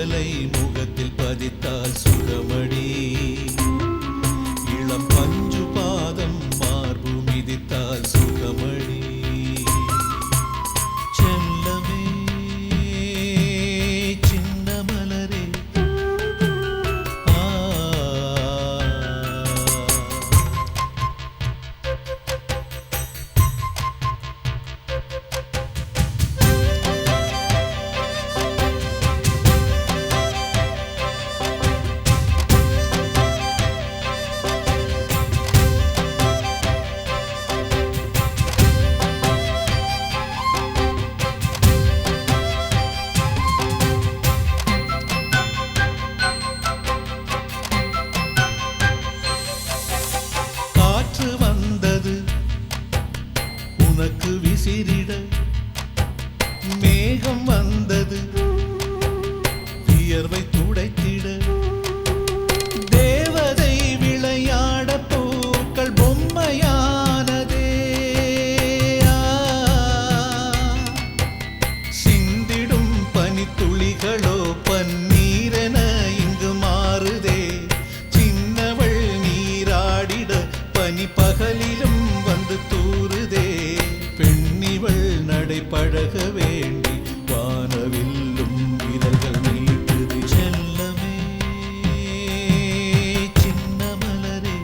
விரலை முகத்தில் பதித்தால் சுகமடி, இளம் பஞ்சு பாதம் மார்பு மிதித்தால் சுகமடி. செல்லமே சின்ன மலரே உனக்கு விசிறிட, மேகம் வந்தது வியர்வை துடைத்திட, தேவதை விளையாட பூக்கள் பொம்மையானதே. சிந்திடும் பனித்துளிகளோ பன்னீரென இங்கு மாறுதே. சின்னவள் நீராடிட பனி பகலிலும் வந்து தூறுதே. பெண்ணிவள் நடை பழக வேண்டி வானவில்லும் விரல்கள் நீட்டுது. செல்லமே சின்ன மலரே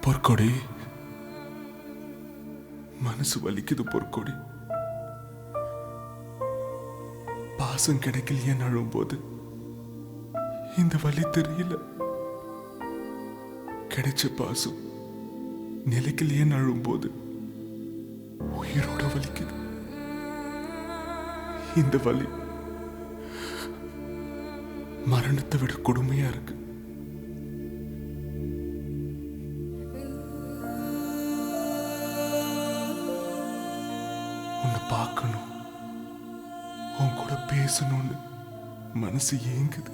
பொற்கொடி, மனசு வலிக்குது பொற்கொடி. பாசம் கிடைக்கலையே அழும்போது இந்த வலி தெரியல. கிடைச்ச பாசம் நிலைக்கலையே அழும்போது உயிரோட வலிக்குது. இந்த வலி மரணத்தை விட கொடுமையா இருக்கு. உன்னை பார்க்கணும், உன் கூட பேசணும்னு மனசு ஏங்குது.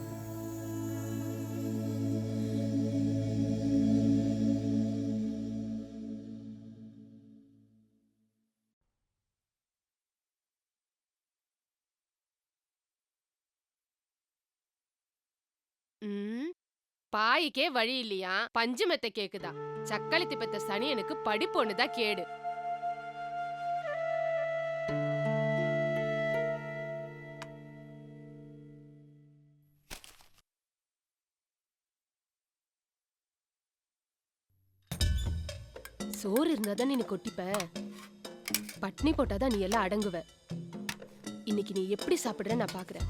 பாய்க்கே வழி இல்லையா, பஞ்சு மெத்த கேக்குதா? சக்களத்தி பெத்த சனியனுக்கு படிப்பு ஒண்ணுதான் கேடு. சோறு இருந்தாதான் நீ கொட்டிப்ப, பட்னி போட்டாதான் நீ எல்லாம் அடங்குவ. இன்னைக்கு நீ எப்படி சாப்பிடுற நான் பாக்குறேன்.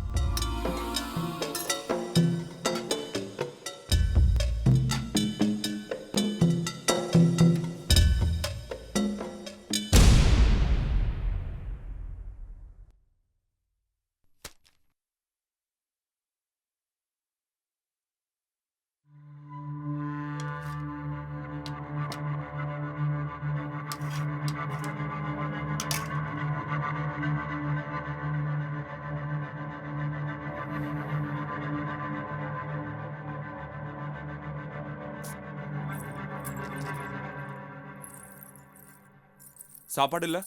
சாப்பாடு இல்ல?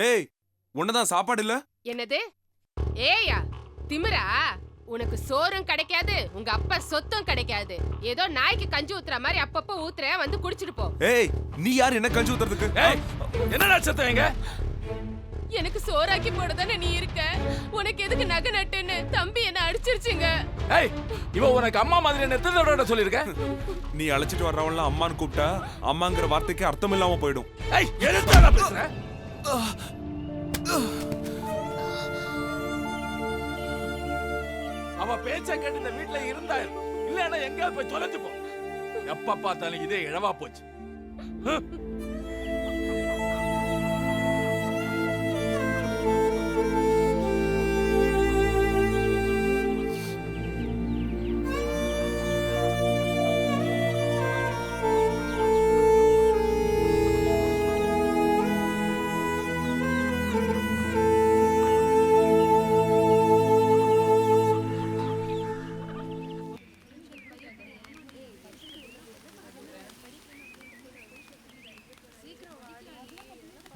ஏய், உன்னதான் சாப்பாடு இல்ல? என்னது? ஏயா திமிரா? உனக்கு சோறும் கிடைக்காது, உங்க அப்பா சொத்தும் கிடைக்காது. ஏதோ நாய்க்கு கஞ்சி ஊத்துற மாதிரி அப்பப்ப ஊத்துற, வந்து குடிச்சிட்டு போ. ஏய், நீ யார் என்ன கஞ்சி ஊத்துறதுக்கு? ஏய், என்னடா சத்தம் எங்க? எனக்கு சோறாக்கி போடதானே நீ இருக்க. உனக்கு எதுக்கு நகை நட்டுன்னு தம்பி என்ன அடிச்சிருச்சுங்க. ஏய், இவ உனக்கு அம்மா மாதிரி என்ன எத்தனை தடவை சொல்லிருக்க? நீ அழைச்சிட்டு வர்றவன்லாம் அம்மான்னு கூப்பிட்டா அம்மாங்கிற வார்த்தைக்கு அர்த்தம் இல்லாம போயிடும். ஏய், எதுக்குடா பேசுற? அவ பேச்ச கேட்டு இந்த வீட்ல இருந்தா இல்லன்னா எங்க போய் தொலைஞ்சு போ. எப்ப பார்த்தாலும் இதே இழவா போச்சு.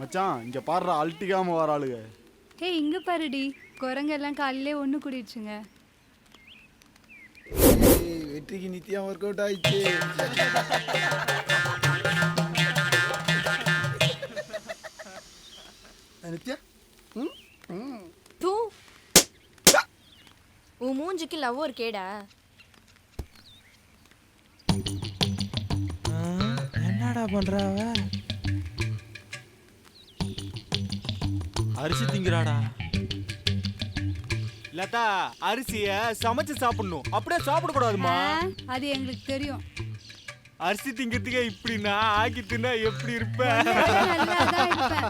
மச்சான் இங்க பாடுற அல்ட்டிக்காம வர ஆளுங்க. ஹே இங்க பாருடி, குரங்கெல்லாம் காலையிலே ஒண்ணு கூடிடுச்சுங்க. வெற்றிக்கு நித்தியம் ஒர்க் அவுட் ஆயிடுச்சு. நித்யா தூ உன் மூஞ்சிக்கு லவ் ஒரு கேடா? என்னடா பண்றாவ? அரிசி திங்கிறாடா. லதா, அரிசிய சமைச்சு சாப்பிடணும், அப்படியே சாப்பிட கூடாதுமா. அது எங்களுக்கு தெரியும். அரிசி திங்கிறதுக்கே இப்படின்னா ஆக்கி தின்னா எப்படி இருப்ப? நல்லாதான் இருப்பேன்.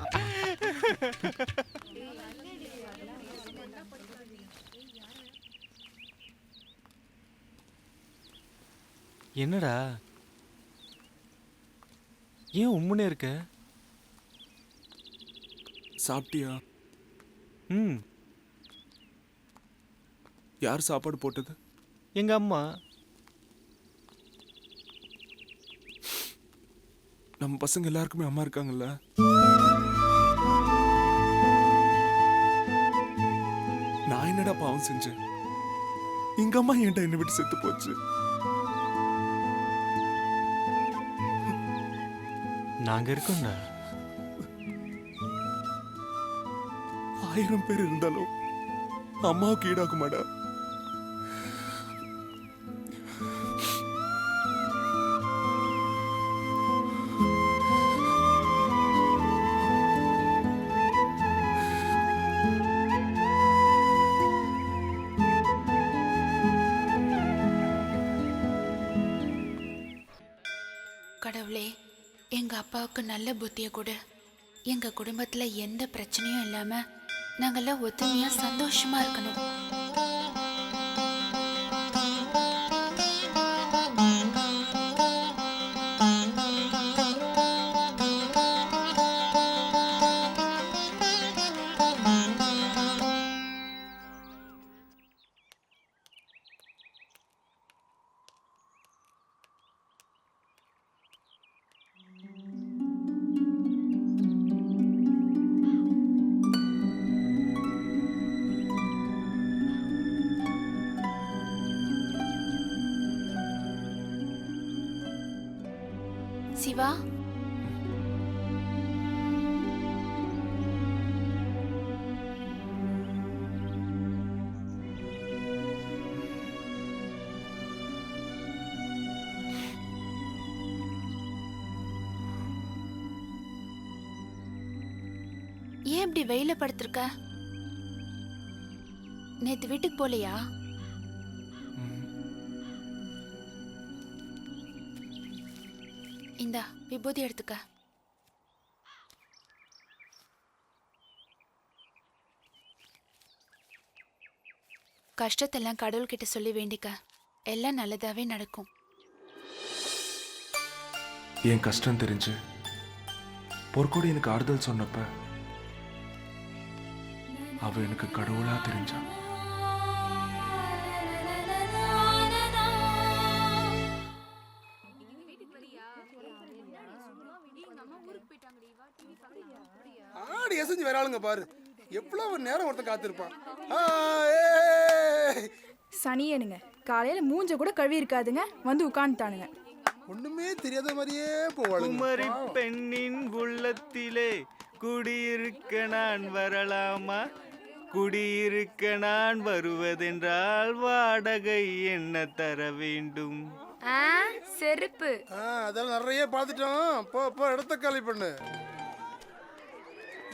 என்னடா ஏன் உம்முனே இருக்க? சாப்பிட்டியா? ம், யார் சாப்பாடு போட்டது? எங்க அம்மா. நம்ம பசங்க எல்லாருக்குமே அம்மா இருக்காங்கல்ல. நான் என்னடா பாவம் செஞ்சேன்? எங்க அம்மா ஏன்டா என்னை விட்டு செத்து போச்சு? நாங்க இருக்கோம்டா. 1000 பேர் இருந்தாலும் அம்மாவுக்கு ஈடாகுமாடா? கடவுளே, எங்க அப்பாவுக்கு நல்ல புத்தியை கொடு. எங்க குடும்பத்துல எந்த பிரச்சனையும் இல்லாம நாங்கெல்லாம் ஒத்துமையா சந்தோஷமா இருக்கணும். சிவா, ஏன் இப்படி வெயில படுத்திருக்க? நேத்து வீட்டுக்கு போலையா? இந்தா விபூதி எடுத்துக்க. கஷ்டத்தெல்லாம் கடவுள்கிட்ட சொல்லி வேண்டிக்க, எல்லாம் நல்லதாவே நடக்கும். என் கஷ்டம் தெரிஞ்சு பொற்கொடி எனக்கு ஆறுதல் சொன்னப்ப அவ எனக்கு கடவுளா தெரிஞ்சா. ஊருக்கு போயிட்டாங்கடி. எசைஞ்சு வேற ஆளுங்க பாரு. எவ்வளவு நேரம் ஒருத்தன் காத்திருப்பான். சனியனுங்க காலையில மூஞ்ச கூட கழுவி இருக்காதுங்க, வந்து உட்காந்துட்டானுங்க. ஒண்ணுமே தெரியாத மாதிரியே போவாளுங்க. குமரி பெண்ணின் உள்ளத்திலே குடியிருக்க நான் வரலாமா? குடியிருக்க நான் வருவதென்றால் வாடகை என்ன தர வேண்டும்? செருப்பு. அதெல்லாம் நிறைய பார்த்துட்டோம். போ போ, இடத்த காலி பண்ணு.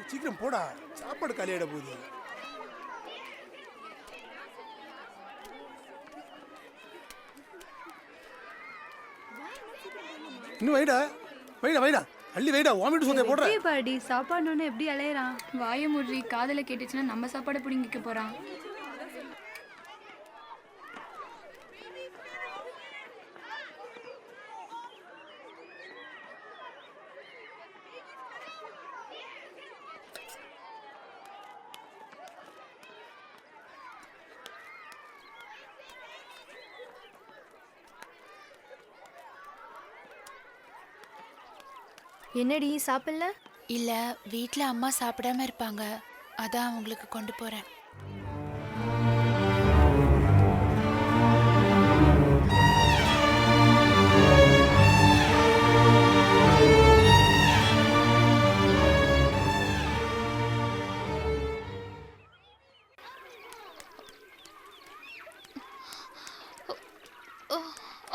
சீக்கிரம் போடா, சாப்பாடு காலியாட போகுது. இன்னும் வைடா வைடா வைடா, அள்ளி வைடா. வாமிட்டு சொந்தே போடுற பாடி சாப்பாடுன்னு எப்படி அலையறான்? வாய முறி, காதல கேட்டுச்சுன்னா நம்ம சாப்பாடு புடிங்கிக்க போறான். என்னடி சாப்பிடல? இல்ல, வீட்ல அம்மா சாப்பிடாம இருப்பாங்க, அதான் அவங்களுக்கு கொண்டு போறேன்.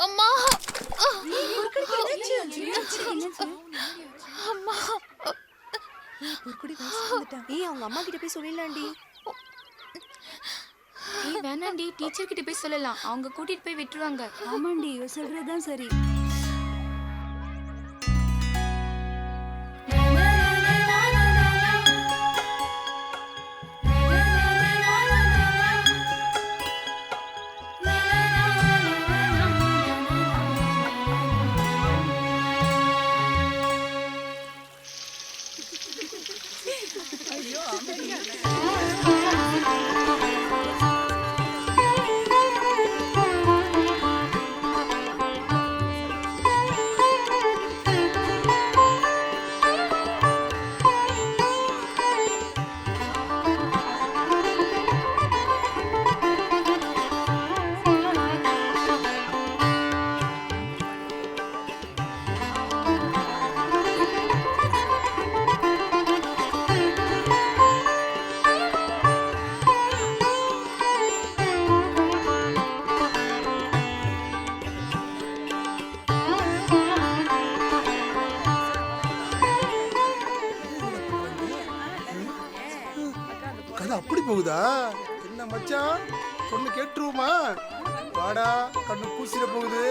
அம்மா அம்மா, அவங்க அம்மா கிட்ட போய் சொல்லலாம்டி. வேணாண்டி, டீச்சர் கிட்ட போய் சொல்லலாம், அவங்க கூட்டிட்டு போய் விட்டுருவாங்க. ஆமாண்டி, சொல்றதுதான் சரி. கதை அப்படி போகுதா? என்ன மச்சான், பொண்ணு கேட்டுருவோமா? வாடா, கண்ணு கூசிட போகுது.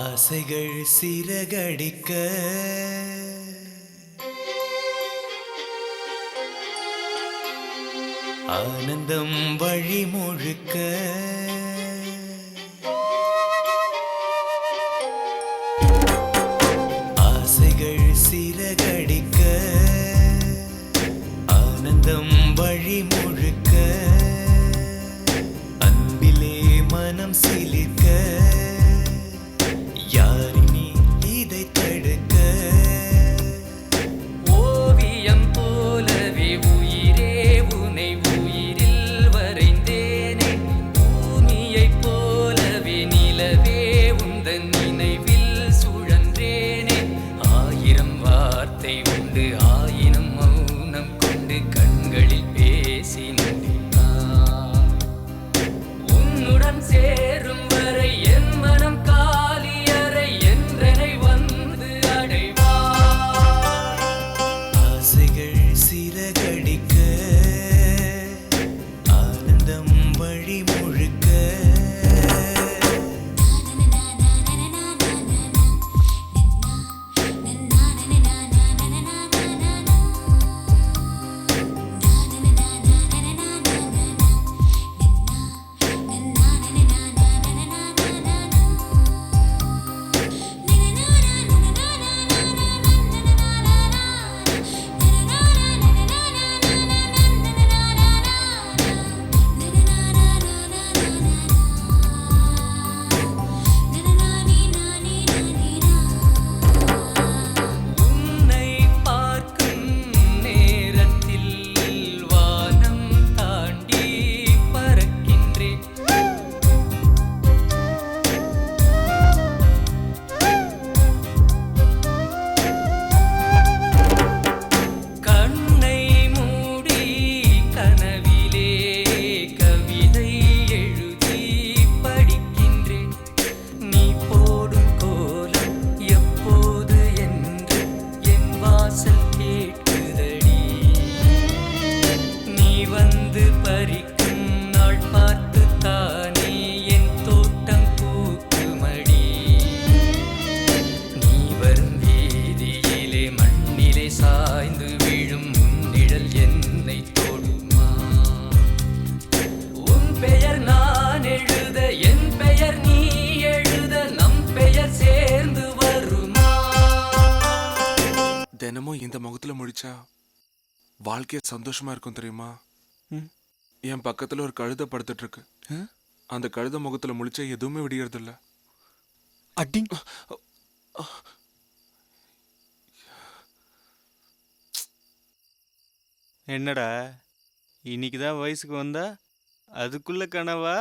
ஆசைகள் சிறகடிக்க ஆனந்தம் வழி முழுக்க ஆசைகள் சிறகடிக்க ஆனந்தம் வழி முழுக்க தினமும் இந்த முகத்துல முடிச்சா வாழ்க்கைய சந்தோஷமா இருக்கும் தெரியுமா? என் பக்கத்துல ஒரு கழுதை படுத்துட்டு இருக்கு. அந்த கழுதை முகத்துல முழிச்சா எதுவுமே விடியறது இல்ல. அடி என்னடா இன்னைக்குதான் வயசுக்கு வந்தா அதுக்குள்ள கனவா?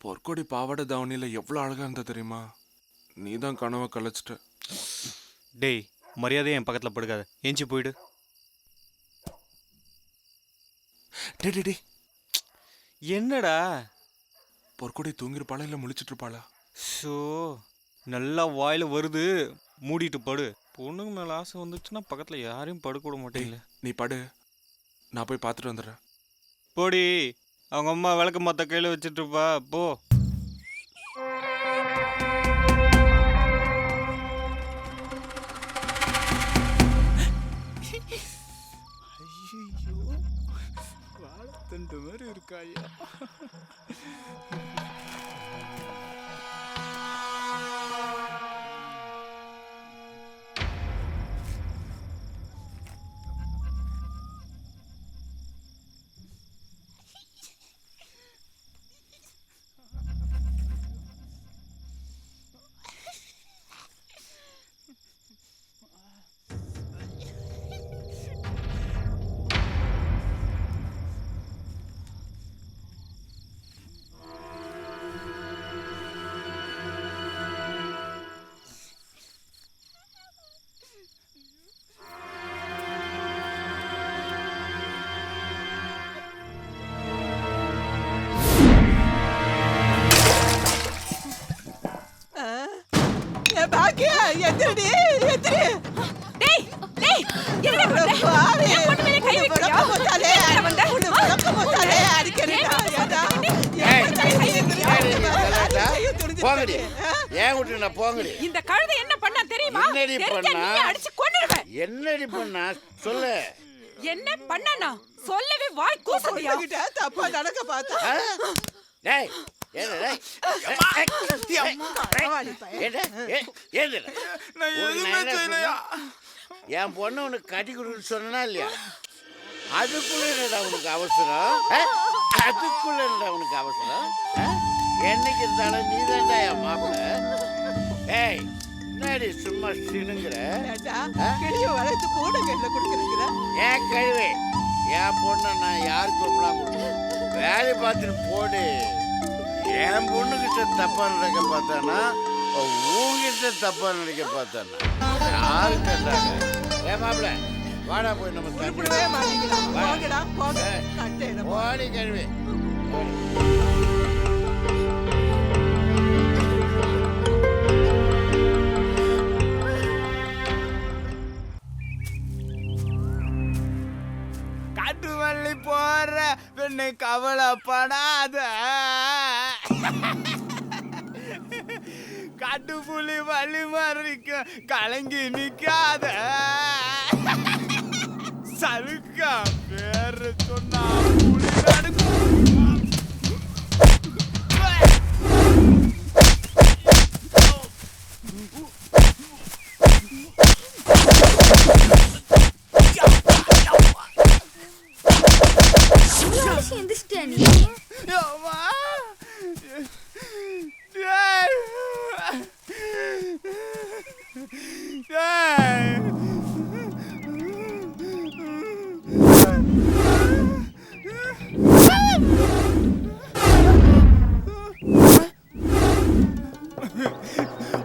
பொற்கொடி பாவாடை தாவணியில எவ்வளவு அழகா இருந்தா தெரியுமா? நீதான் கனவை கலைச்சிட்ட. டேய் மரியாதையா என் பக்கத்துல படுக்காத, ஏஞ்சி போயிடு. டே என்னடா பொற்கொடி தூங்கிருப்பாளா இல்ல முழிச்சிட்டு இருப்பாளா? ஷோ நல்லா வாயில வருது, மூடிட்டு படு. பொண்ணுங்க மேல ஆசை வந்துச்சுன்னா பக்கத்துல யாரையும் படுக்க விட மாட்டீங்களே. நீ படு, நான் போய் பார்த்துட்டு வந்துடுறேன். போடி, அவங்க அம்மா விளக்கு மத்த கையில வச்சுட்டு இருப்பா, போ. வாழைத்தண்டு மாதிரி இருக்காயா? இந்த கழுதை என்ன பண்ணா தெரியுமா? என்னடி பண்ணா சொல்லு. என்ன பண்ணனா சொல்லவே வாய் கூசுதியா? தப்பா நடக்க பார்த்தா டேய் என் பொண்ணு உனக்கு கட்டி கொடுன்னு சொன்னா இல்லையா? அதுக்குள்ள என்னடா உனக்கு அவசரம்? அதுக்குள்ள என்னடா உனக்கு அவசரம்? என்னைக்கு இருந்தாலும் நீ தான்டா என் மாப்பிள்ள. ஏய் என்னடி சும்மா சினுங்கிற? வளர்த்து கூட கையில கொடுக்குறீங்க. ஏன் கழுவே, என் பொண்ணை நான் யாருக்கு கொடுப்பேன்? வேலை பார்த்துட்டு போடு. என் பொண்ணுகிட்ட தப்பா நினைக்க பார்த்தானா, உங்ககிட்ட தப்பா நினைக்க பார்த்தானா யாரு கண்டாங்க? ஏன் மாப்பிள்ள வாடா போய் நம்ம ஓடி கழுவே. காட்டு வள்ளி போற பெண்ணை கவலைப்படாத, காட்டுப்புலி வழி மறிக்கும் கலங்கி நிக்காத, சலுக்கா பேரு சொன்னா புலி நடுக்கும்.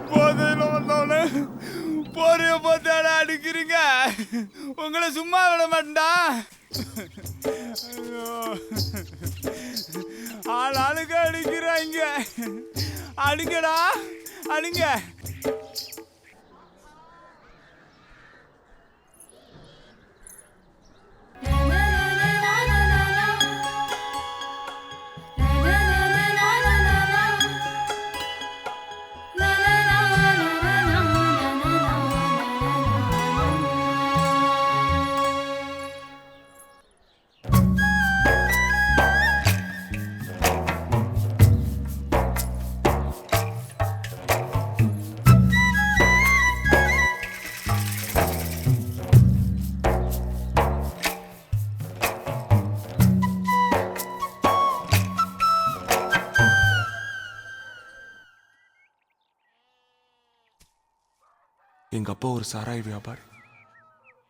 போதையில வந்தவனே போறிய போத்தாட அடிக்கிறீங்க, உங்களை சும்மா விட மாட்டா. ஆளுக்கு அடிக்கிறாங்க, அடிங்கடா அடிங்க. எங்க அப்பா ஒரு சாராய வியாபாரி.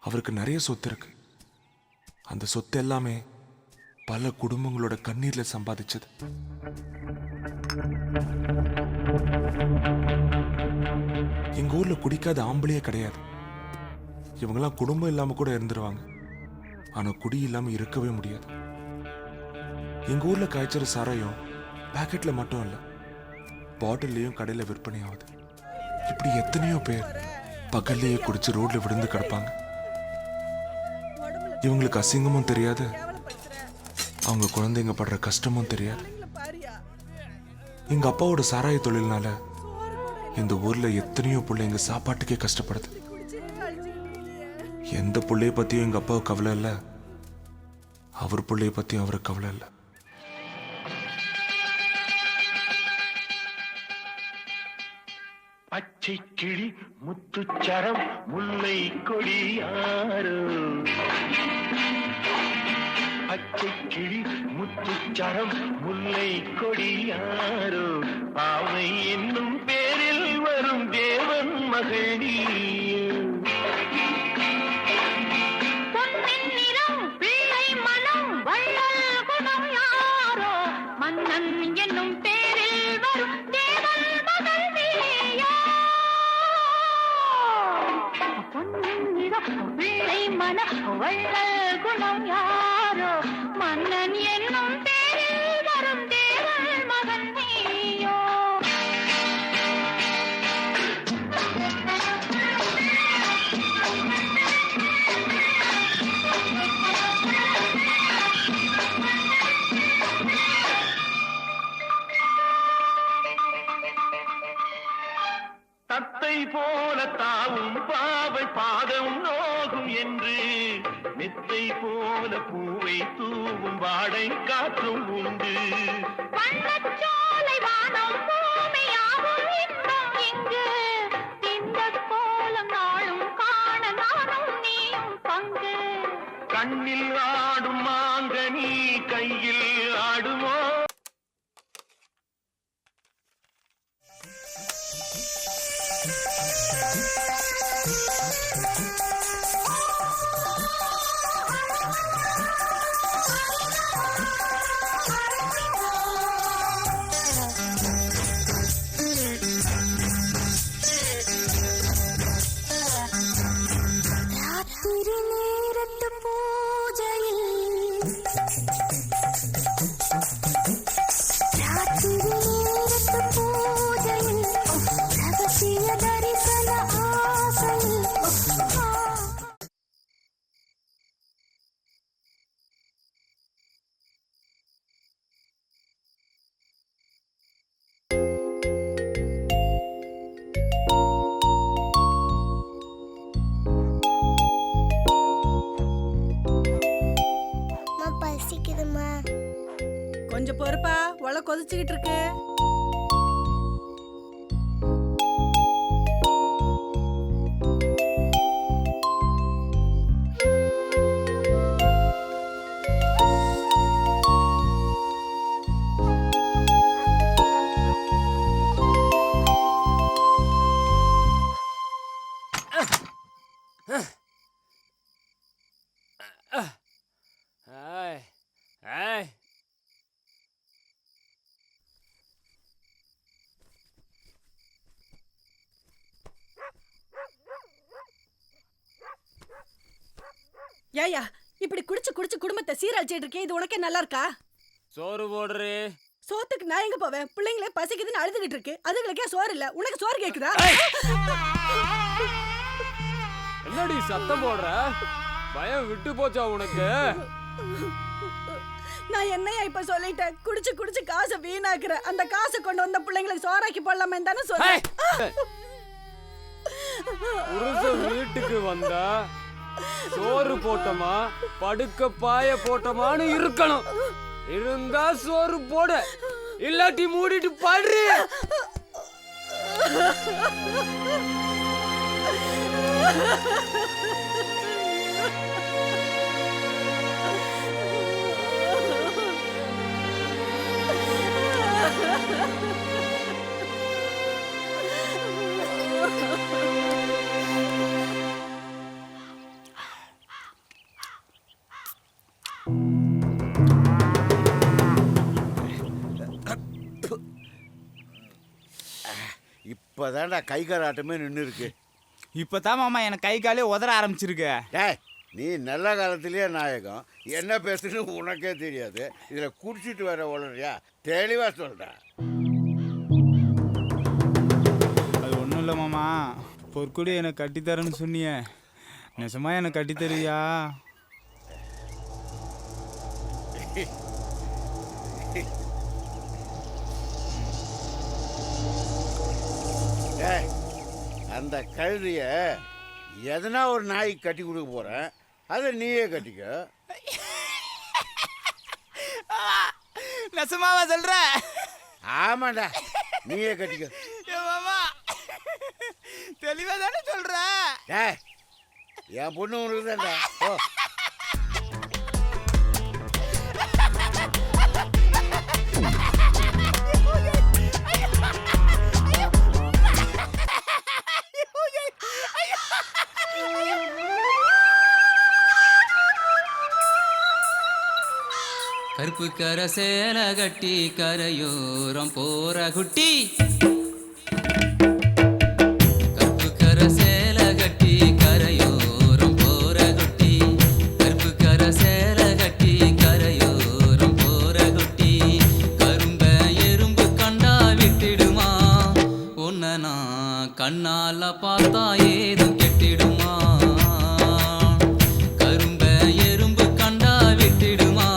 அவருக்கு நிறைய சொத்து இருக்கு. அந்த சொத்து எல்லாமே பல குடும்பங்களோட கண்ணீர்ல சம்பாதிச்சது. எங்க ஊர்ல குடிக்காத ஆம்பளையே கிடையாது. இவங்கெல்லாம் குடும்பம் இல்லாம கூட இருந்துருவாங்க, ஆனா குடி இல்லாம இருக்கவே முடியாது. எங்க ஊர்ல காய்ச்சற சாராயம் பாக்கெட்ல மட்டும் இல்ல, பாட்டில்லையும் கடையில விற்பனை ஆகுது. இப்படி எத்தனையோ பேர் பகல்லையே குடிச்சு ரோட்ல விழுந்து கிடப்பாங்க. இவங்களுக்கு அசிங்கமும் தெரியாது, அவங்க குழந்தைங்க படுற கஷ்டமும் தெரியாது. எங்க அப்பாவோட சாராய தொழில்னால இந்த ஊர்ல எத்தனையோ பிள்ளைங்க சாப்பாட்டுக்கே கஷ்டப்படுது. எந்த பிள்ளைய பத்தியும் எங்க அப்பாவுக்கு கவலை இல்லை, அவர் பிள்ளைய பத்தியும் அவருக்கு கவலை இல்லை. பச்சை கிளி முத்துச்சரம் முல்லை கொடியாரோ, பச்சை கிளி முத்துச்சரம் முல்லை கொடியாரோ, பாவை என்னும் பேரில் வரும் தேவன் மகளி. பிள்ளை மனம் வள்ளல் குணம் யாரோ, மன்னன் என்னும் பேரில் வரும் தேவன் மகள் நீயோ. பிள்ளை மன வள்ளல் குணம் யாரோ, மன்னன் என்னும் பேரில் வரும் தேவன் மகன் நீயோ. தத்தை போல தாவும் பாவை பாதம் நோகும் என்று, மெத்தை போல பூவை தூவும் வாடை காற்றும் உண்டு. வண்ணச்சோலை வானம் பூமியாவும் இன்பம் இங்கு, இந்த கோலம் நாளும் காண நானும் நீயும் பங்கு. கண்ணில் ஆடும் மாங்கனி கையில் ஆடுமோ. கொஞ்சம் பொறுப்பா ஒலை கொதிச்சுக்கிட்டு இருக்கு. ஏயா இப்படி குடிச்சு குடிச்சு குடும்பத்தை சீரழிச்சிட்டு இருக்கே, இது உனக்கே நல்லா இருக்கா? சோறு போடுறே. சோத்துக்கு நான் எங்க போவேன்? பிள்ளைங்களே பசிக்குதுன்னு அழுதுகிட்டு இருக்கு, அதுகளுக்கே சோறு இல்ல, உனக்கு சோறு கேக்குதா? என்னடி சத்தம் போடுற? பயம் விட்டு போச்சா உனக்கு? நான் என்னையா இப்ப சொல்லிட்டேன், குடிச்சு குடிச்சு காசை வீணாக்குற, அந்த காசை கொண்டு வந்த பிள்ளைங்களுக்கு சோறாக்கி போடலாமே தானே சொல்றேன். புருஷன் வீட்டுக்கு வந்தா சோறு போட்டோமா படுக்க பாய போட்டோமான்னு இருக்கணும். இருந்தா சோறு போட, இல்லாட்டி மூடிட்டு படுறி. இப்பதான்டா கை காலாட்டமே நின்று இருக்கு. இப்பதான் மாமா எனக்கு கை காலே உதற ஆரம்பிச்சிருக்கு. டேய், நீ நல்ல காலத்திலேயே நாயகம், என்ன பேசுன்னு உனக்கே தெரியாது, இதில் குடிச்சிட்டு வர உளறியா? தெளிவாக சொல்கிறா. அது ஒன்றும் இல்லை மாமா, பொற்கொடி எனக்கு கட்டித்தரேன்னு சொன்னியே, நெசமா எனக்கு கட்டித்தருவியா? அந்த கழுதிய எதனா ஒரு நாய்க்கு கட்டி கொடுக்க போறேன், அதை நீயே கட்டிக்க. நெசமாவா சொல்ற? ஆமாண்டா, நீயே கட்டிக்க. மாமா தெளிவா தானே சொல்ற? என் பொண்ணு உனக்கு தான்டா. ஓ கருப்பு கர சேல கட்டி கரையோரம் போற குட்டி, கருப்பு கர சேல கட்டி கரையோரம் போற குட்டி, கருப்பு கர சேல கட்டி கரையோரம் போற குட்டி, கரும்ப எறும்பு கண்டா விட்டுடுமா, உன்னை நான் கண்ணால பார்த்தா ஏதும் கெட்டிடுமா, கரும்ப எறும்பு கண்டா விட்டுடுமா,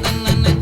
தந்தன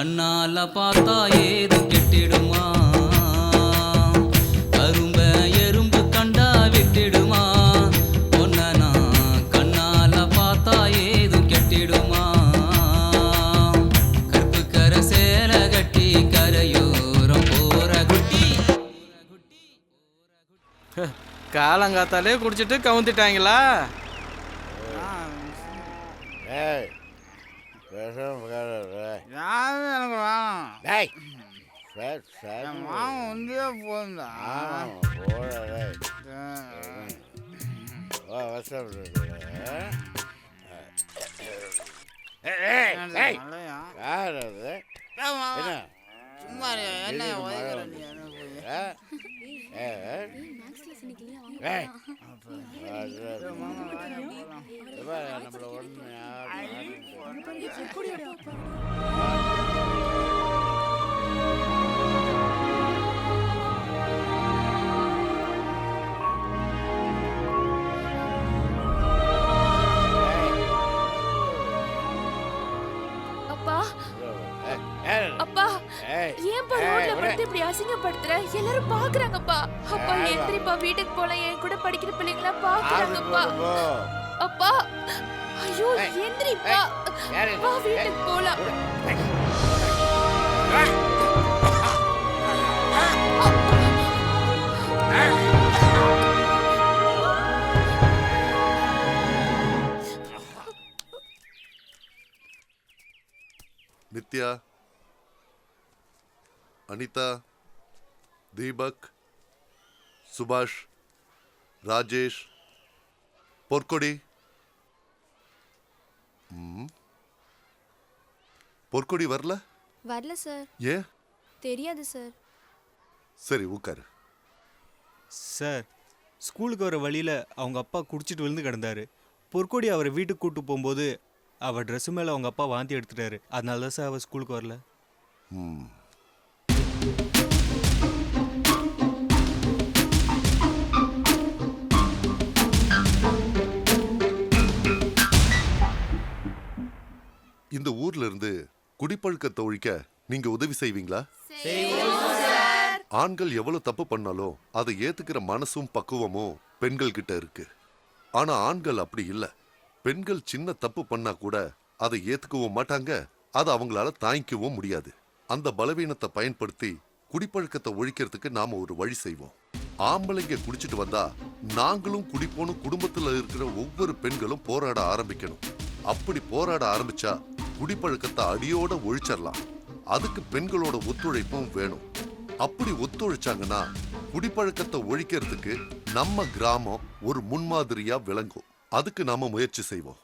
கண்ணால பார்த்தா ஏதும் கெட்டிடுமா கரும்ப எறும்பு கண்டா விட்டிடுமா பொன்ன நான் கண்ணால பார்த்தா ஏதும் கெட்டிடுமா கருப்பு கரை சேலை கட்டி கரையோரம் போற குட்டி காலங்காத்தாலே குடிச்சிட்டு கவுந்துட்டாங்களா? ஏய் பேசாம எனக்கு வேணாம். டேய் சரி மாமன் வந்தே போந்தா யார் அது? என்ன சும்மா என்ன நம்மள ஒண்ணு அப்பா அப்பா ஏன் ரோட்ல படுத்து இப்படி அசிங்கப்படுத்துற? எல்லாரும் பாக்குறாங்கப்பா. அப்பா எந்திரிப்பா, வீட்டுக்கு போலாம். என் கூட படிக்கிற பிள்ளைங்களா பாக்குறாங்கப்பா. அப்பா ஐயோ எந்திரிப்பா, வா வீட்டுக்கு போலாம். நித்யா, அனிதா, தீபக், சுபாஷ், ராஜேஷ், பொற்கொடி. பொற்கொடி வரல? வரல சார். ஏன் தெரியாது சார். சரி உட்காரு. சார், ஸ்கூலுக்கு வர வழியில் அவங்க அப்பா குடிச்சிட்டு விழுந்து கிடந்தாரு. பொற்கொடி அவரை வீட்டுக்கு கூப்பிட்டு போகும்போது அவள் ட்ரெஸ்ஸு மேலே அவங்க அப்பா வாந்தி எடுத்துட்டாரு. அதனால தான் சார் அவள் ஸ்கூலுக்கு வரல. இந்த ஊர்ல இருந்து குடிப்பழக்கத்தை ஒழிக்க நீங்க உதவி செய்வீங்களா? ஆண்கள் எவ்வளவு தப்பு பண்ணாலும் அதை ஏத்துக்கிற மனசும் பக்குவமும் பெண்கள் கிட்ட இருக்கு. ஆனா ஆண்கள் அப்படி இல்ல. பெண்கள் சின்ன தப்பு பண்ணா கூட அதை ஏத்துக்கவும் மாட்டாங்க, அதை அவங்களால தாங்கிக்கவும் முடியாது. அந்த பலவீனத்தை பயன்படுத்தி குடிப்பழக்கத்தை ஒழிக்கிறதுக்கு நாம ஒரு வழி செய்வோம். ஆம்பளைங்க குடிச்சிட்டு வந்தா நாங்களும் குடிப்போனும் குடும்பத்துல இருக்கிற ஒவ்வொரு பெண்களும் போராட ஆரம்பிக்கணும். அப்படி போராட ஆரம்பிச்சா குடிப்பழக்கத்தை அடியோட ஒழிச்சிடலாம். அதுக்கு பெண்களோட ஒத்துழைப்பும் வேணும். அப்படி ஒத்துழைச்சாங்கன்னா குடிப்பழக்கத்தை ஒழிக்கிறதுக்கு நம்ம கிராமம் ஒரு முன்மாதிரியா விளங்கும். அதுக்கு நாம முயற்சி செய்வோம்.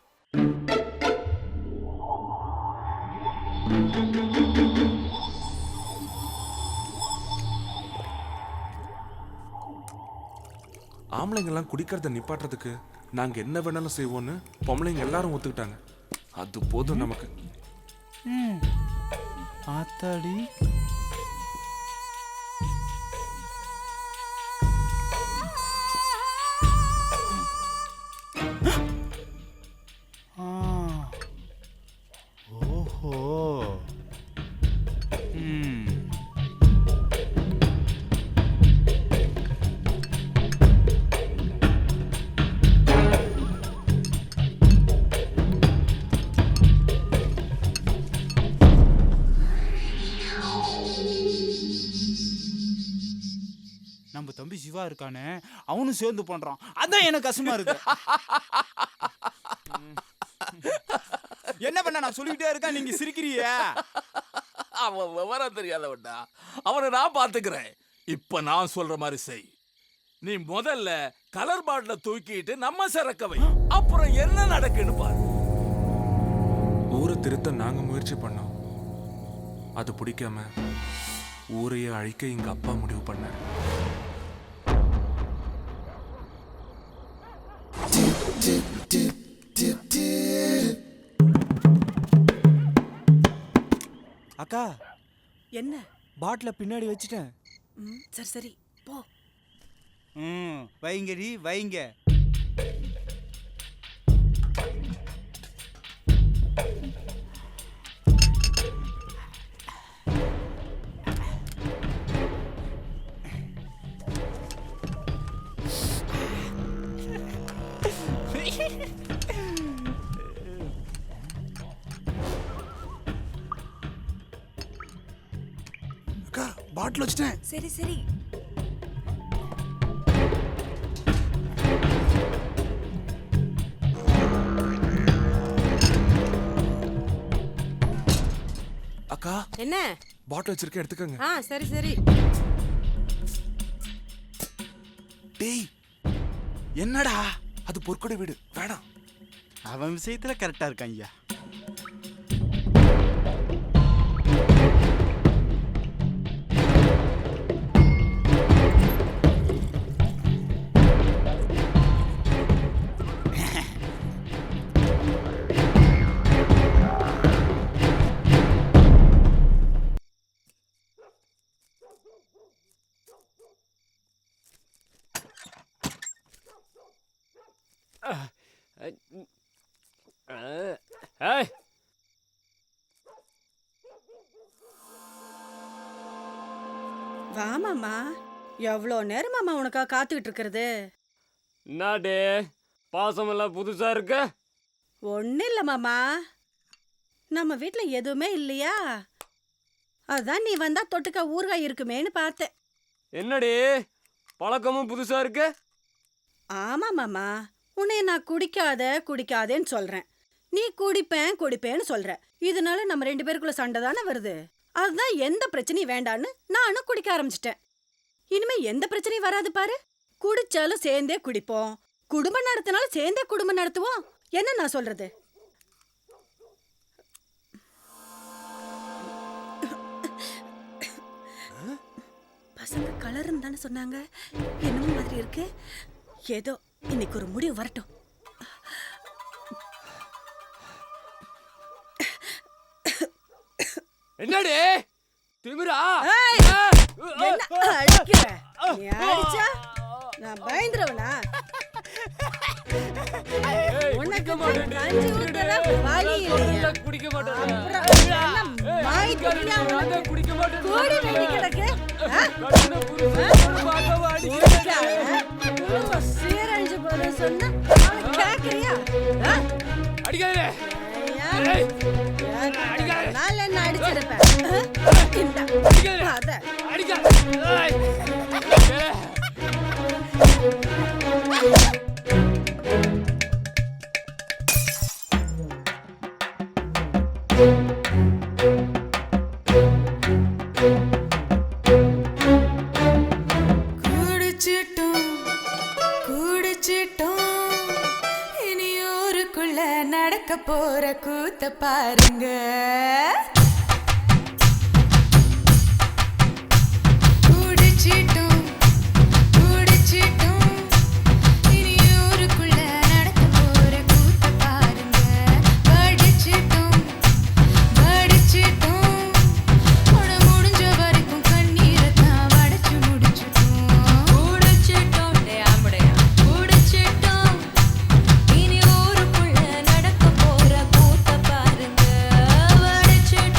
ஆம்பளைங்கெல்லாம் குடிக்கிறத நிப்பாட்டுறதுக்கு நாங்க என்ன வேணாலும் செய்வோம்னு பொம்பளைங்க எல்லாரும் ஒத்துக்கிட்டாங்க. அது போதும் நமக்கு. ஆத்தாடி, ஓஹோ, நம்ம தம்பி சிவா இருக்கானே, அவனும் சேர்ந்து பண்றான். அதான் எனக்கு கஷ்டமா இருக்கு. என்ன பண்ண நான் சொல்லிக்கிட்டே இருக்கேன், நீங்க சிரிக்கிறீங்க. அவன் விவரம் தெரியாதவன்டா. அவனை நான் பாத்துக்கிறேன். இப்ப நான் சொல்ற மாதிரி செய். நீ முதல்ல கலர் பாட்டில தூக்கிட்டு நம்ம சரக்கவை, அப்புறம் என்ன நடக்குன்னு பாரு. ஊரை திருத்த நாங்க முயற்சி பண்ணோம். அது பிடிக்காம ஊரையே அழிக்க எங்க அப்பா முடிவு பண்ணார். அக்கா, என்ன? பாட்டில பின்னாடி வச்சுட்டேன். சரி சரி போ. வைங்கடி வைங்க. அக்கா பாட்டில் வச்சிட்டேன். சரி சரி. அக்கா என்ன பாட்டில் வச்சிருக்க எடுத்துக்கங்க. சரி சரி. டேய் என்னடா அது பொற்கொடை வீடு வேணாம். அவன் விஷயத்துல கரெக்டா இருக்கான் ஐயா. வாமாமா, எவ்வளோ நேரமாமா உனக்கா காத்துக்கிட்டு இருக்கிறது? என்னடே பாசமெல்லாம் புதுசா இருக்க? ஒன்றும் இல்லை மாமா, நம்ம வீட்டில் எதுவுமே இல்லையா, அதான் நீ வந்தா தொட்டுக்க ஊறுகாய் இருக்குமேன்னு பார்த்தேன். என்னடி பழக்கமும் புதுசா இருக்கு? ஆமா மாமா, உன்னை நான் குடிக்காதேன்னு சொல்றேன், நீ குடிப்பேன்னு சொல்ற. இதனால நம்ம 2 பேருக்குள்ள சண்டை தானே வருது. அதுதான் எந்த பிரச்சனையும் வேண்டான்னு நானும் குடிக்க ஆரம்பிச்சிட்டேன். இனிமே எந்த பிரச்சனையும் வராது பாரு. குடிச்சாலும் சேர்ந்தே குடிப்போம், குடும்பம் நடத்தினாலும் சேர்ந்தே குடும்பம் நடத்துவோம். என்ன நான் சொல்றது? பசங்க கலர்னு தானே சொன்னாங்க, என்னமோ மாதிரி இருக்கு. ஏதோ இன்னைக்கு ஒரு முடிவு வரட்டும். என்னடி திமிரா? என்ன அடிக்கிற? நீ அடிச்சா நான் பயந்துருவனா? உனக்கு கஞ்சி ஊத்துற வலி இல்லையா? குடிக்க மாட்டேன். அப்புறம் மாய் தெரியாம குடிக்க மாட்டேன். கோடி வேண்டி கிடக்கு. சீரழிஞ்சு போத சொன்ன கேக்குறியா? அடிக்காதே. நான் என்ன அடிச்சிருப்பேன்? குடிச்சிட்டோம் இனி ஊருக்குள்ள நடக்க போற கூத்த பாருங்க. குடிச்சிட்டோம் இனி ஊருக்குள்ள நடக்க போற கூத்த பாருங்க. படிச்சிட்டோம் உட முடிஞ்ச வரைக்கும் கண்ணீரை தான் வடைச்சு முடிச்சிட்டோம். குடிச்சிட்டோம் இனி ஊருக்குள்ள நடக்க போற கூத்த பாருங்க. படிச்சிட்டோம்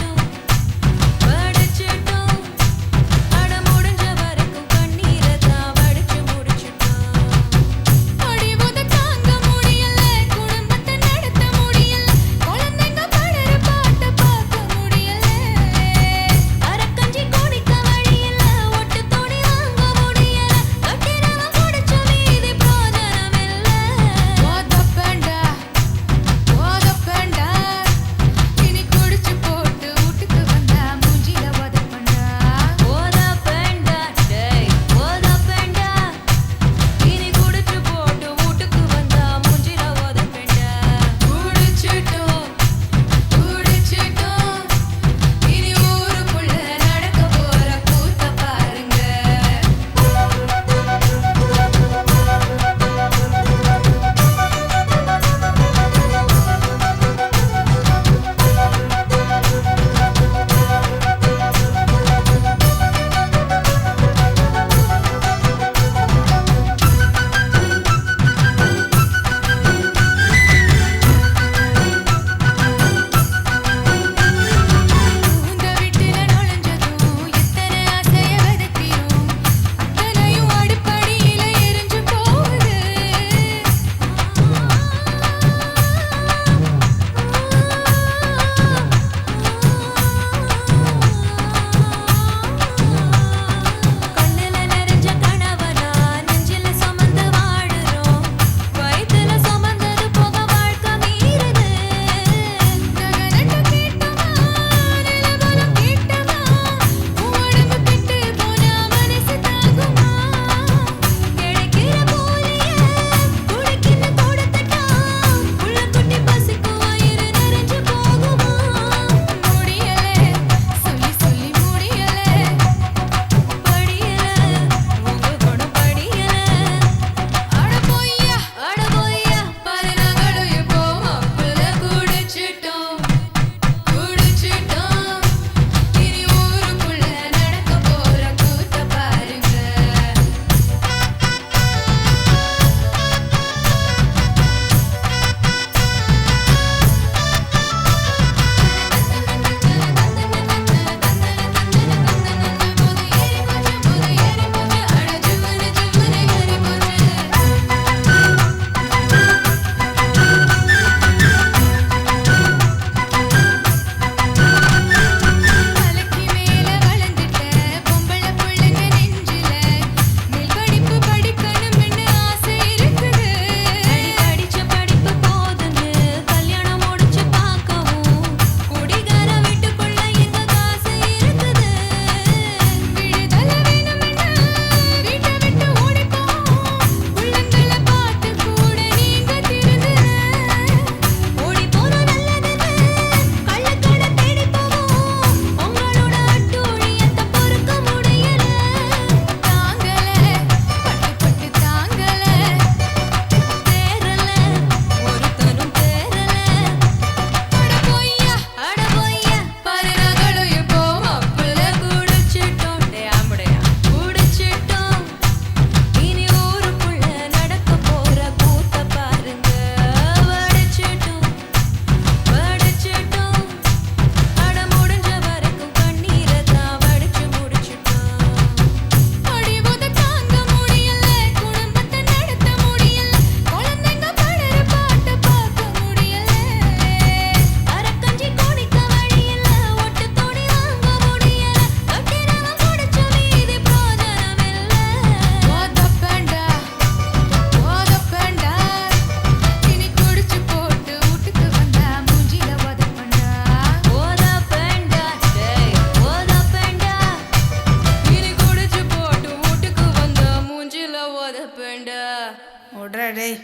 விட்றா டேய்.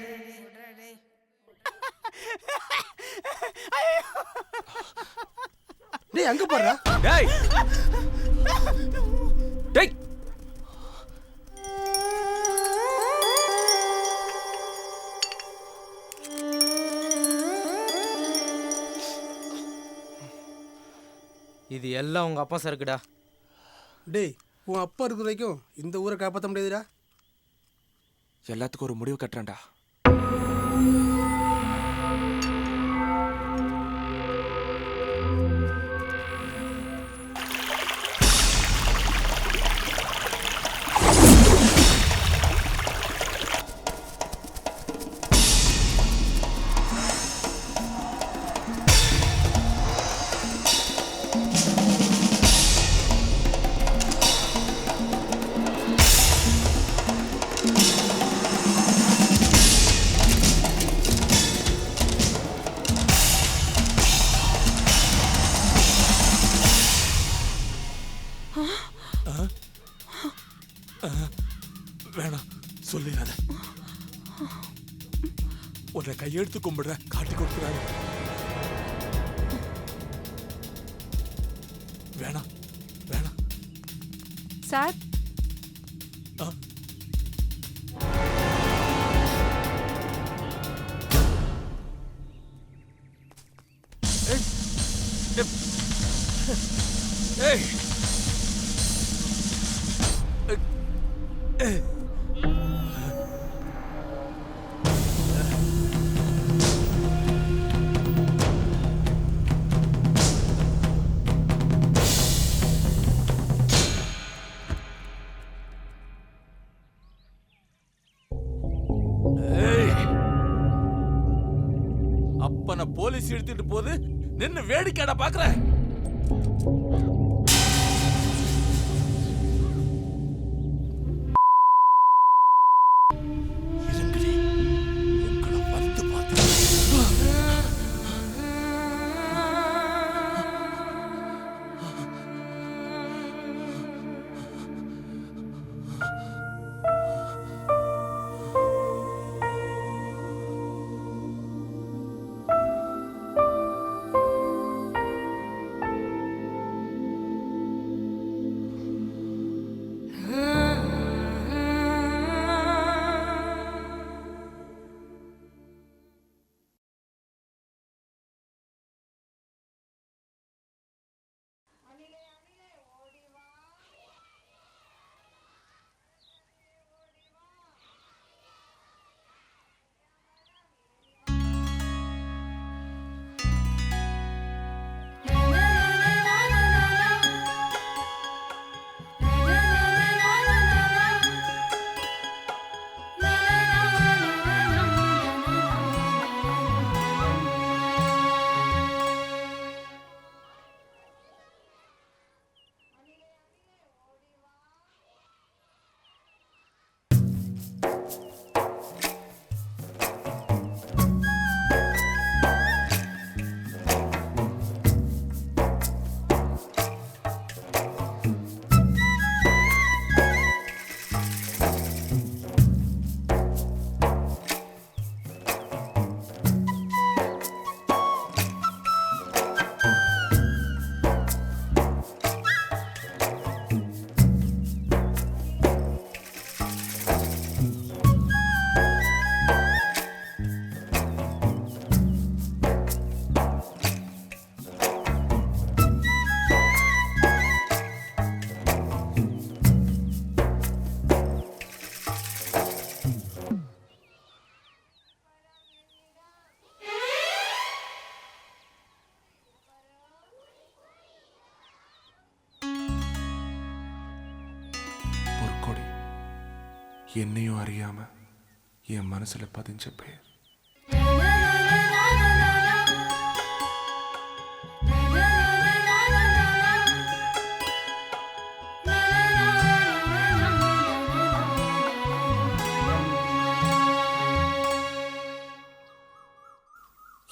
டேய் அங்க போறா. டேய் டேய் இது எல்லாம் உங்க அப்பா சரக்குடா. டேய் உன் அப்பா இருக்கிற வரைக்கும் இந்த ஊரை காப்பாற்ற முடியாதுடா. எல்லாத்துக்கும் ஒரு முடிவு கட்டுறேன்டா. வேணாம் சொல்லிடாத. உன்னை கையெடுத்து கும்பிடுற காட்டி கொடுக்குறாரு. வேணாம் வேணாம். சார் அப்பனை போலீஸ் எடுத்துட்டு போது நின்னு வேடிக்கையாட பாக்குற. என்னையும் அறியாம என் மனசுல பதிஞ்ச பெயர்.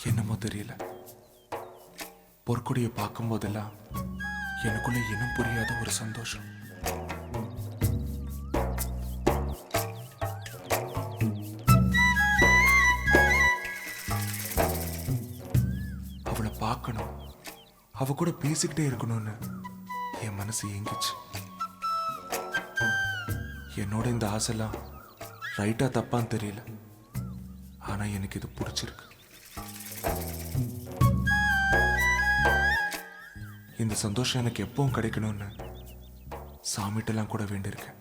என்னமோ தெரியல, பொற்கொடியை பார்க்கும் போதெல்லாம் எனக்குள்ள இனம் புரியாத ஒரு சந்தோஷம். அவ கூட பேசிக்கிட்டே இருக்கணும்னு என் மனசு ஏங்கிச்சு. என்னோட இந்த ஆசைலாம் ரைட்டா தப்பான்னு தெரியல, ஆனா எனக்கு இது பிடிச்சிருக்கு. இந்த சந்தோஷம் எனக்கு எப்பவும் கிடைக்கணும்னு சாமிட்டெல்லாம் கூட வேண்டியிருக்கேன்.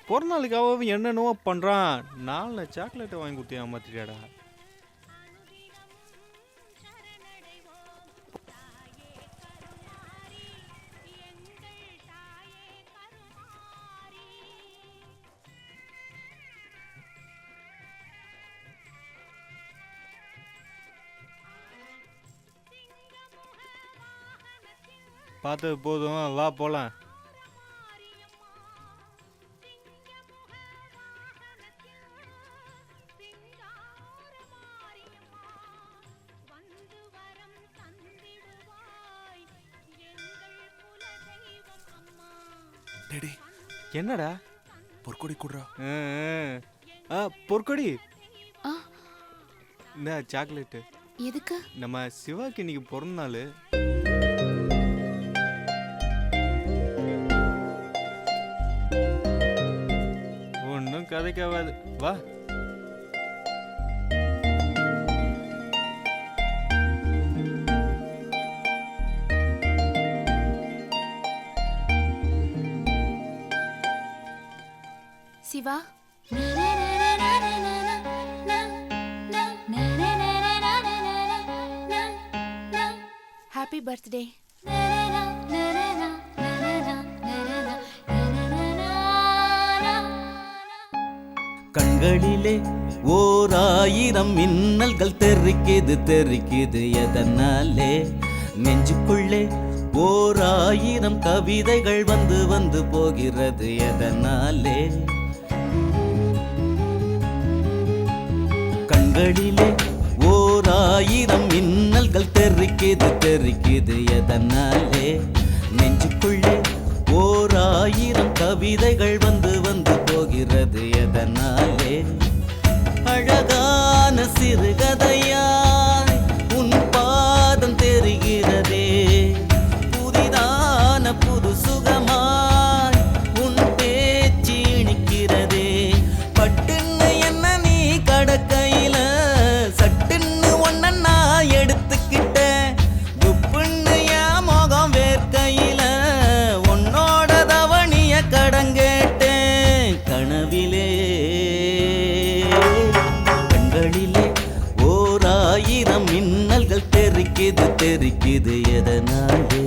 பிறந்த நாளுக்கு அவன் என்னென்னவோ பண்ணுறான். 4 சாக்லேட்டை வாங்கி கொடுத்து ஏமாத்திட்டியாடா. பார்த்தது போதும், வா போலாம். என்னடா பொற்கொடி கூடுறா. பொற்கொடி இந்த சாக்லேட்டு எதுக்கு? நம்ம சிவாக்கு இன்னைக்கு பிறந்த நாள். ஒன்றும் கதைக்காவாது, வா. Shiva, happy birthday. கண்களிலே 1000 மின்னல்கள் தெரிக்குது தெரிக்குது எதனாலே? நெஞ்சுக்குள்ளே 1000 கவிதைகள் வந்து வந்து போகிறது எதனாலே? கண்களிலே 1000 மின்னல்கள் தெரிக்குது தெரிக்குது எதனாலே? நெஞ்சுக்குள்ளே 1000 கவிதைகள் வந்து வந்து போகிறது எதனாலே? அழகான சிறுகதையாய் உன் பாதம் தெரிகிறதே, புதிதான புது சுகமாய் உன் பேச்சு இனிக்கிறதே. பட்டுன்னு என்ன நீ கடக்கையில சட்டுன்னு ஒன்ன நான் எடுத்துக்கிட்டேன். குப்புன்னு என் முகம் வேர்க்கையில உன்னோட தவணிய கடங்கேட்டேன். கனவிலே கண்களிலே 1000 மின்னல்கள் தெரிக்குது தெரிக்குது எதனாலே?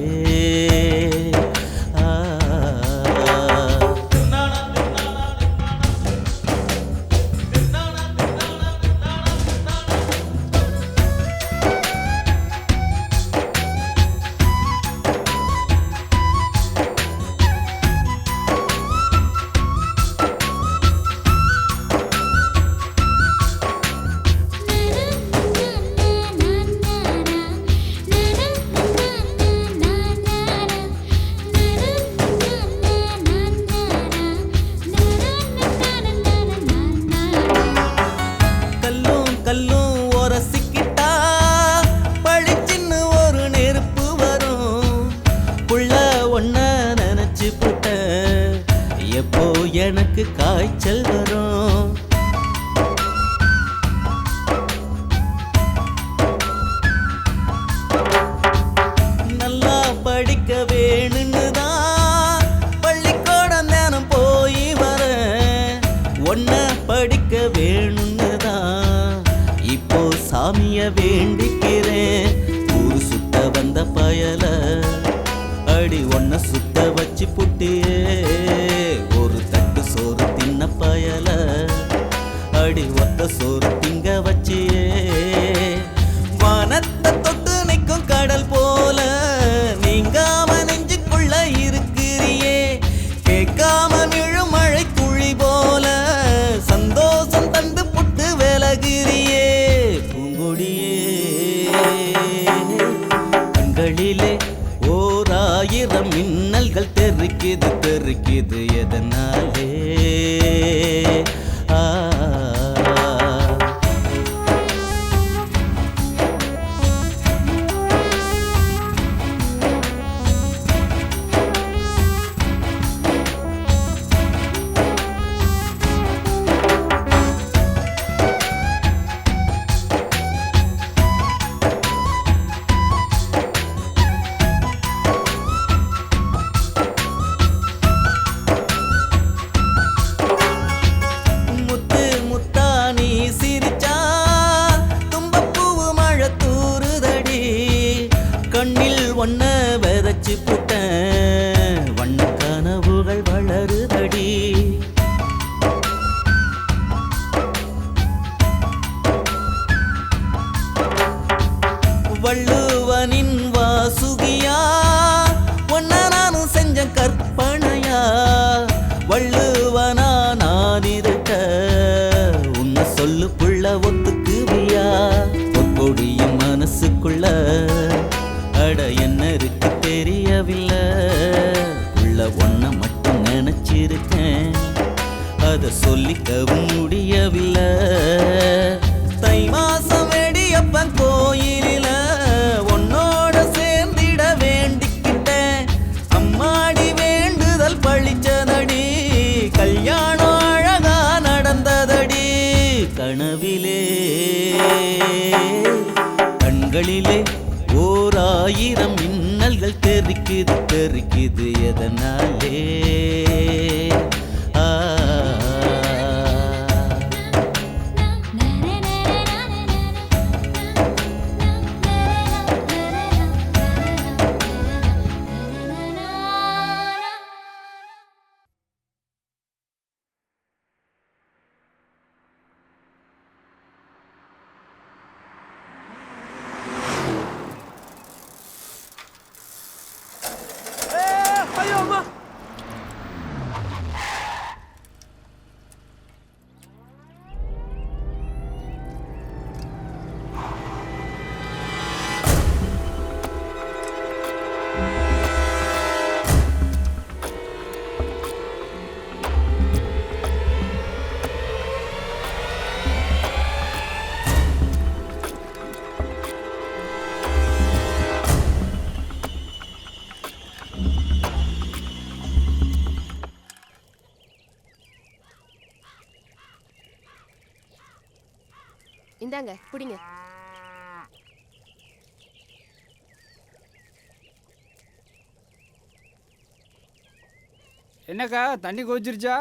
எனக்கு காய்ச்சல் வரும். நல்லா படிக்க வேணுன்னுதான் பள்ளிக்கூடம் தினம் போய் வரேன். ஒன்ன படிக்க வேணுன்னுதான் இப்போ சாமிய வேண்டிக்கிறேன். ஊரு சுத்த வந்த பயல அடி ஒன்ன சுத்த வச்சு புட்டியே. ஒரு தட்டு சோறு தின்ன பயல அடி ஒத்த சோறு திங்க வச்சியே. வானத்தை தொட்டு நிற்கும் கடல் போல நீங்காம நெஞ்சுக்குள்ள இருக்கிறியே. கேட்காம விழும் மழை துளி போல சந்தோஷம் தந்து புட்டு விலகிறியே. பூங்கொடியே கண்களிலே 1000 மின்னல்கள் வள்ளுவனின் வாசுகியா ஒன்ன நானும் செஞ்ச கற்பனையா வள்ளுவனா நான் இருக்க உன்னை சொல்லு புள்ள ஒத்துக்குவியா பொற்கொடியும் மனசுக்குள்ள அட என்ன இருக்கு தெரியவில்லை உள்ள ஒன்ன மட்டும் நினைச்சிருக்கேன் அத சொல்லிக்கவும் முடியவில்லை தை மாசம் வெடியப்பன் கோயிலில உன்னோட சேர்ந்திட வேண்டிக்கிட்டேன் அம்மாடி வேண்டுதல் பழிச்சதடி கல்யாணம் அழகா நடந்ததடி கனவிலே கண்களிலே ஓர் 1000 மின்னல்கள் தெரிக்குது எதனாலே இந்தாங்க புடிங்க. என்னக்கா தண்ணி கொதிச்சிருச்சா?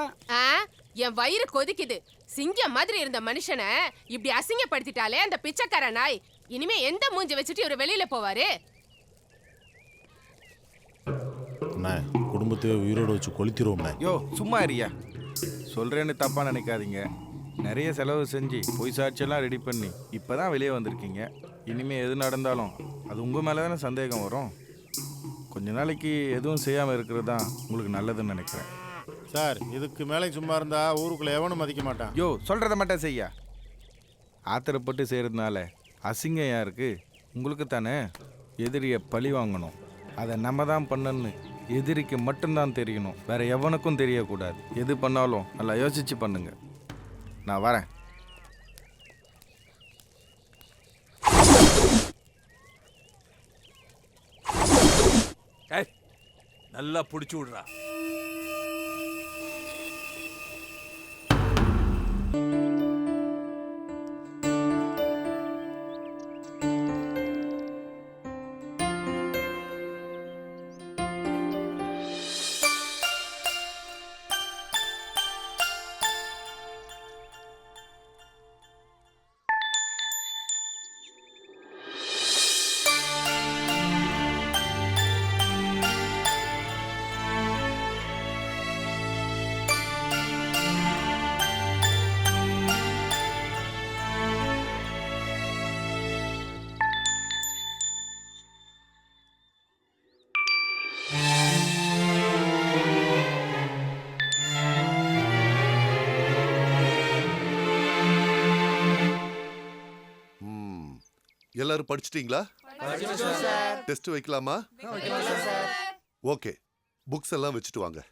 என் வயிறு கொதிக்குது. சிங்கம் மாதிரி இருந்த மனுஷனை இப்படி அசிங்கப்படுத்திட்டாலே அந்த பிச்சைக்கார நாய். இனிமே எந்த மூஞ்சி வச்சுட்டு இவரு வெளியில போவாரு? குடும்பத்தை உயிரோடு வச்சு கொளுத்திடுவோம். யோ சும்மா இருயா, சொல்றேன்னு தப்பா நினைக்காதீங்க. நிறைய செலவு செஞ்சு பொய் சாட்சியெல்லாம் ரெடி பண்ணி இப்போதான் வெளியே வந்திருக்கீங்க. இனிமேல் எது நடந்தாலும் அது உங்கள் மேலே தானே சந்தேகம் வரும். கொஞ்ச நாளைக்கு எதுவும் செய்யாமல் இருக்கிறது தான் உங்களுக்கு நல்லதுன்னு நினைக்கிறேன். சார் இதுக்கு மேலே சும்மா இருந்தால் ஊருக்குள்ளே எவனும் மதிக்க மாட்டான். யோ சொல்கிறத மட்டும் செய்யா. ஆத்திரப்பட்டு செய்கிறதுனால அசிங்கம் யாருக்கு? உங்களுக்கு தானே. எதிரியை பழி வாங்கணும், அதை நம்ம தான் பண்ணணுன்னு எதிரிக்கு மட்டும்தான் தெரியணும், வேற எவனுக்கும் தெரியக்கூடாது. எது பண்ணாலும் நல்லா யோசிச்சு பண்ணுங்க. நான் வரேன். நல்லா பிடிச்சு விடுறா. எல்லாரும் படிச்சிட்டீங்களா? டெஸ்ட் வைக்கலாமா? ஓகே, புக்ஸ் எல்லாம் வச்சுட்டு வாங்க.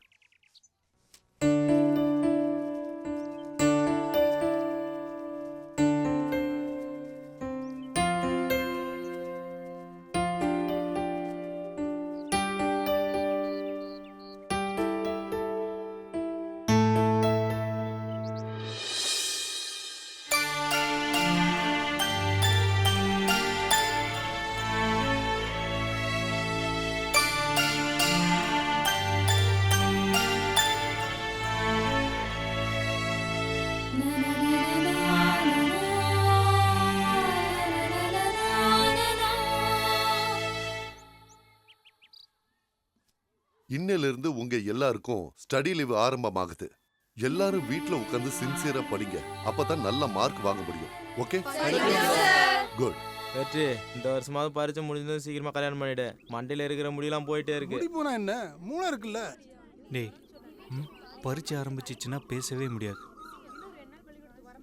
இன்னிலிருந்து உங்க எல்லாருக்கும் ஸ்டடி லீவ் ஆரம்பமாகுது. எல்லாரும் வீட்ல உட்கார்ந்து சின்சியரா படிங்க, அப்பதான் நல்ல மார்க் வாங்க முடியும். Okay, good. வெற்றி இந்த வருஷமாவது பரிச்சை முடிஞ்சதும் சீக்கிரமா கல்யாணம் பண்ணிடு. மண்டையில இருக்கிற முடியெல்லாம் போயிட்டே இருக்கு. முடி போனா என்ன, மூளை இருக்குல்ல. டேய் பரீட்சை ஆரம்பிச்சிச்சுன்னா பேசவே முடியாது.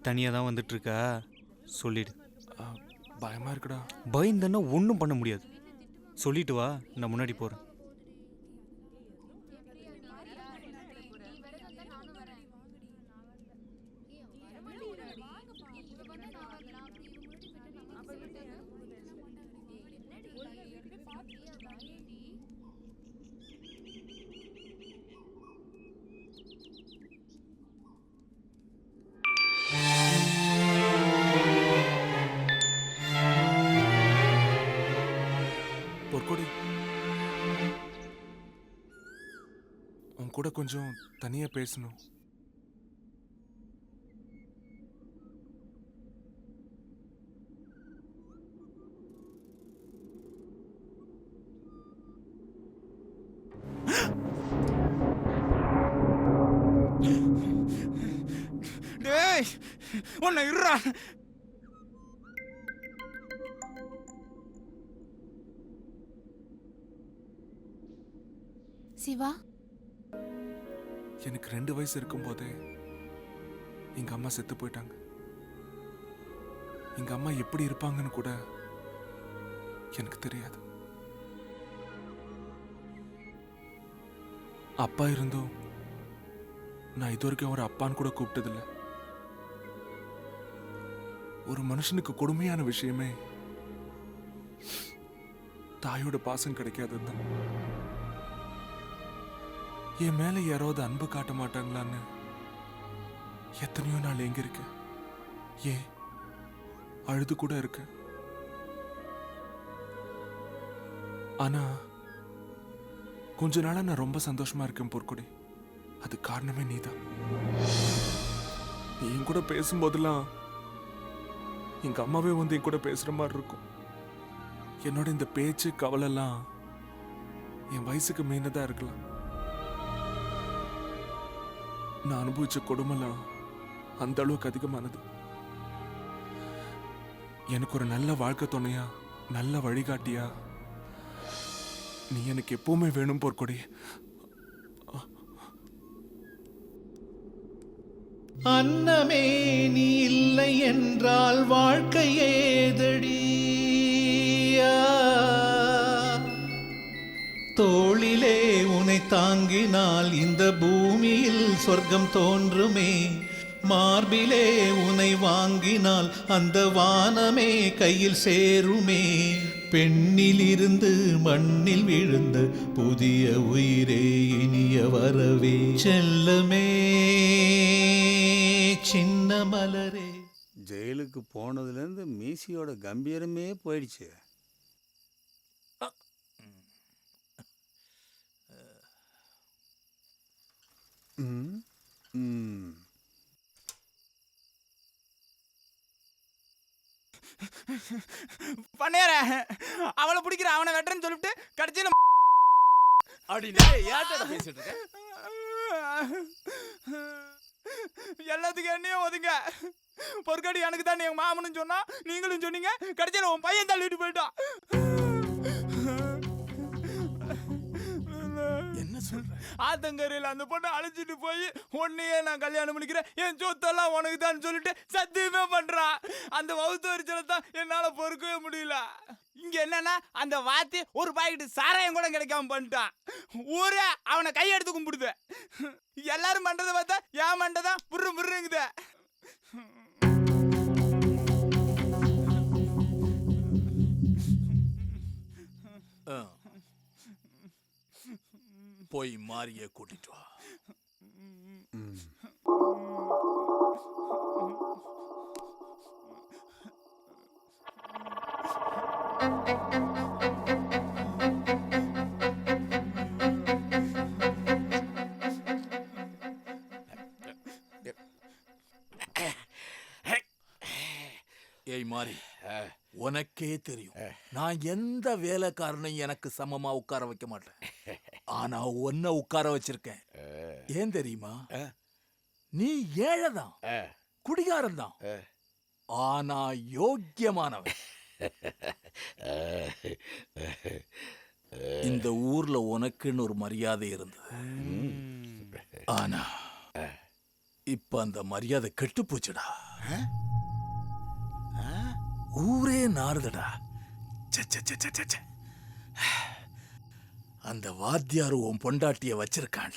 தனியாக தான் வந்துட்டு இருக்கா, சொல்லிடு. பயமா இருக்குடா. பயந்தன்னா ஒன்றும் பண்ண முடியாது. சொல்லிட்டு வா, நான் முன்னாடி போகிறேன். பொற்கொடி, உன் கூட கொஞ்சம் தனியா பேசணும். டேய் உன்னை இருடா. சிவா, எனக்கு 2 வயசு இருக்கும் போதே எங்க அம்மா செத்து போயிட்டாங்க. எங்க அம்மா எப்படி இருப்பாங்கன்னு கூட எனக்கு தெரியாது. அப்பா இருந்தும் நான் இது வரைக்கும் ஒரு அப்பான்னு கூட கூப்பிட்டதில்லை. ஒரு மனுஷனுக்கு கொடுமையான விஷயமே தாயோட பாசம் கிடைக்காதுதான். என் மேல யாராவது அன்பு காட்ட மாட்டாங்களான்னு எத்தனையோ நாள் எங்க இருக்கு, ஏன் அழுது கூட இருக்கு. ஆனா கொஞ்ச நாளா நான் ரொம்ப சந்தோஷமா இருக்கேன் பொற்கொடி. அது காரணமே நீதான். நீ என் கூட பேசும்போதெல்லாம் எங்க அம்மாவே வந்து என் கூட பேசுற மாதிரி இருக்கும். என்னோட இந்த பேச்சு கவலைலாம் என் வயசுக்கு மீனதா இருக்கலாம். நான் அனுபவிச்ச கொடுமைலாம் அந்த அளவுக்கு அதிகமானது. எனக்கு ஒரு நல்ல வாழ்க்கை துணையா, நல்ல வழிகாட்டியா நீ எனக்கு எப்பவுமே வேணும் பொற்கொடி. அன்னமே நீ இல்லை என்றால் வாழ்க்கை ஏதடி, தோளிலே உன்னை தாங்கினால் இந்த பூமியில் சொர்க்கம் தோன்றுமே, மார்பிலே உன்னை வாங்கினால் அந்த வானமே கையில் சேருமே, பெண்ணிலிருந்து மண்ணில் விழுந்த புதிய உயிரே இனிய வரவே, செல்லமே சின்ன மலரே. ஜெயிலுக்கு போனதுலேருந்து மீசியோட கம்பீரமே போயிடுச்சு. பண்ணேற அவளை பிடிக்கிற, அவனை வெட்டுறேன்னு சொல்லிட்டு கடைசியில் பேசிட்டு இருக்க. எல்லாத்துக்கும் என்னையும் ஒதுங்க. பொற்காடி எனக்கு தான் எங்க மாமனும் சொன்னா, நீங்களும் சொன்னீங்க. கடைசியில் உன் பையன் தள்ளிட்டு போயிட்டான். என்ன சொல்ற? ஆத்தங்கரையில் அந்த பொண்ணை அழைச்சிட்டு போய் உன்னையே நான் கல்யாணம் பண்ணிக்கிறேன், என் சொத்தெல்லாம் உனக்கு தான் சொல்லிட்டு சத்தியமே பண்றான். அந்த வவுத்தரிச்சலை தான் என்னால பொறுக்கவே முடியல. இங்க என்னன்னா அந்த வாத்தி ஒரு பாக்கெட்டு சாராயம் கூட கிடைக்காம பண்ணிட்டான். ஊரே அவனை கையெடுத்து கும்பிடுது. எல்லாரும் பண்றதை பார்த்தா ஏன் மண்டதான் புர்ரு புர்ருங்குது. போய் மாரியை கூட்டிட்டு வா. ஏய் மாரி, உனக்கே தெரியும் நான் எந்த வேலைக்காரனையும் எனக்கு சமமா உட்கார வைக்க மாட்டேன். ஆனா உன்னை உட்கார வச்சிருக்கேன். ஏன் தெரியுமா? நீ ஏழைதான், குடிகாரன் தான், ஆனா யோக்கியமானவன். இந்த ஊர்ல உனக்குன்னு ஒரு மரியாதை இருந்தது. ஆனா இப்ப அந்த மரியாதை கெட்டு போச்சுடா. ஊரே நாறுதடா. அந்த வாத்தியார் உன் பொண்டாட்டிய வச்சிருக்கான்.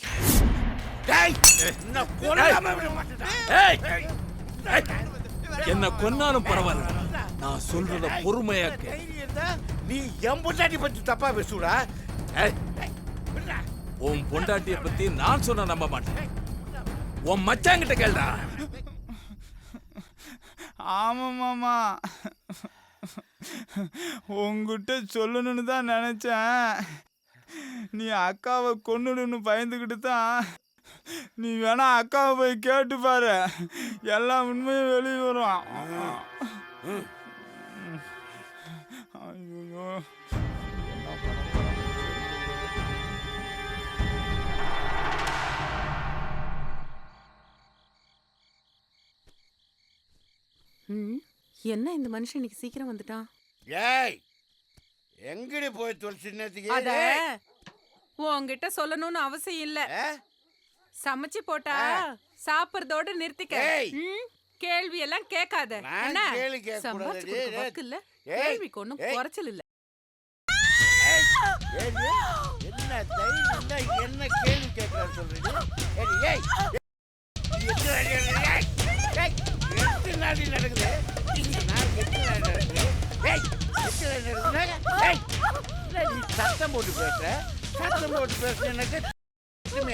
என்ன கொன்னாலும் பரவாயில்ல, நான் சொல்றத பொறுமையா நீ என் பொண்டாட்டி பத்தி தப்பா பேசுடா. உன் பொண்டாட்டிய பத்தி நான் சொன்ன நம்ப மாட்டேன். உன் மச்சாங்கிட்ட கேள்டா. ஆமா மாமா, உங்ககிட்ட சொல்லணும்னு தான் நினைச்சேன். நீ அக்காவை கொன்னுடுன்னு பயந்துக்கிட்டு தான். நீ வேணா அக்காவை போய் கேட்டு பாரு, எல்லா உண்மையும் வெளியே வரும். ஐயோ, என்ன இந்த மனுஷன் இன்னைக்கு சீக்கிரம் வந்துட்டான்? ஏய், எங்கடி போய் தொலைச்சு நேத்துக்கு? அட உன்கிட்ட சொல்லணும்னு அவசியம் இல்ல. சமைச்சு போட்டா சாப்பிடுறதோட நிறுத்திக்க. கேள்வி எல்லாம் கேட்காத. என்ன சம்பாதிச்சு கொடுக்க வக்கு இல்ல, கேள்விக்கு ஒன்றும் குறைச்சல் இல்ல. என்ன தைரியம் தான் என்ன கேள்வி கேட்கறான்னு சொல்றீங்க? எட்டு நாடி நடக்குது. சத்தம் போட்டு பேசுற, சத்தம் போட்டு பேசுறேன்னாக்க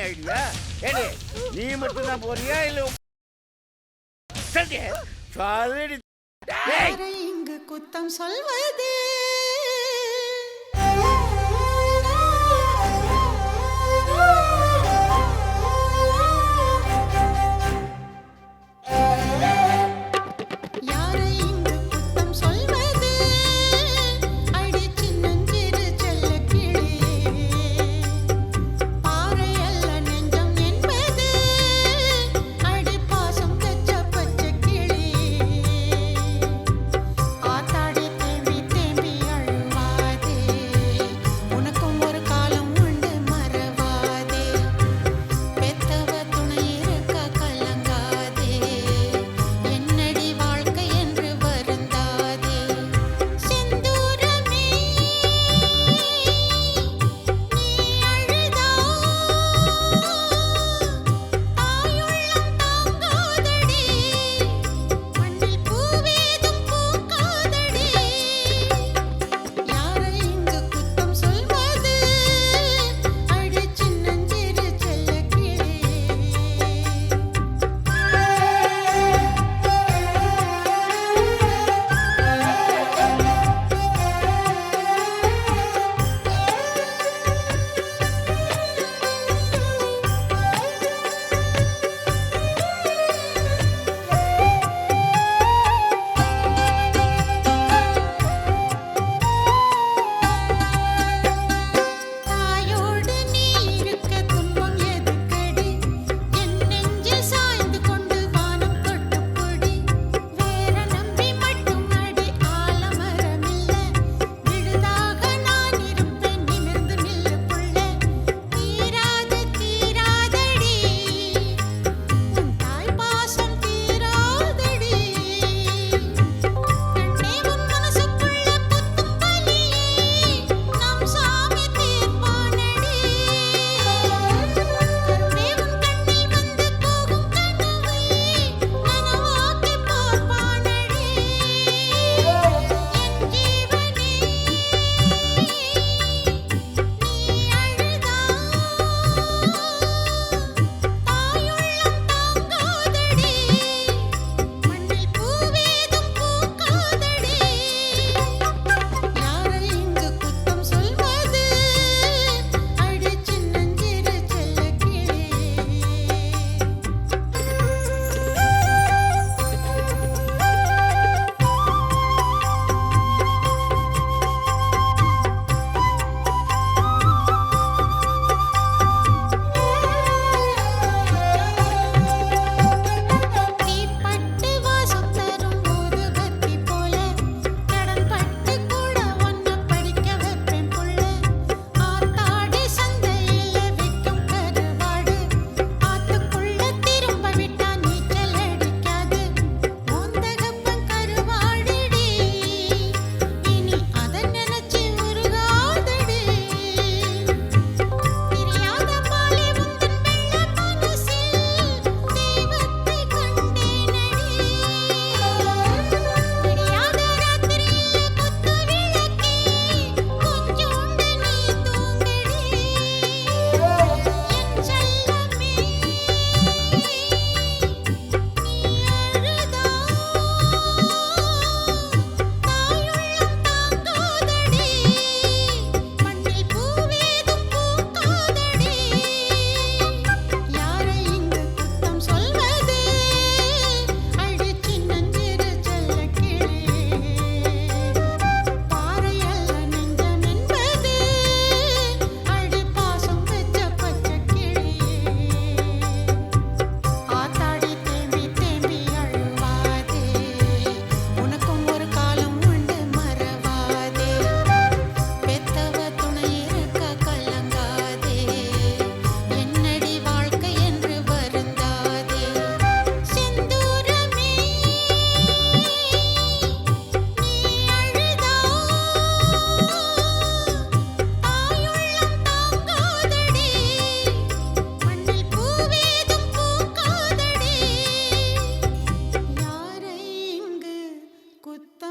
ஆயிடுவா. ஏடி நீ மட்டும் தான் போறியா இல்ல? இங்கு குத்தம் சொல்வது ஆத்தாடி தேவி தேவி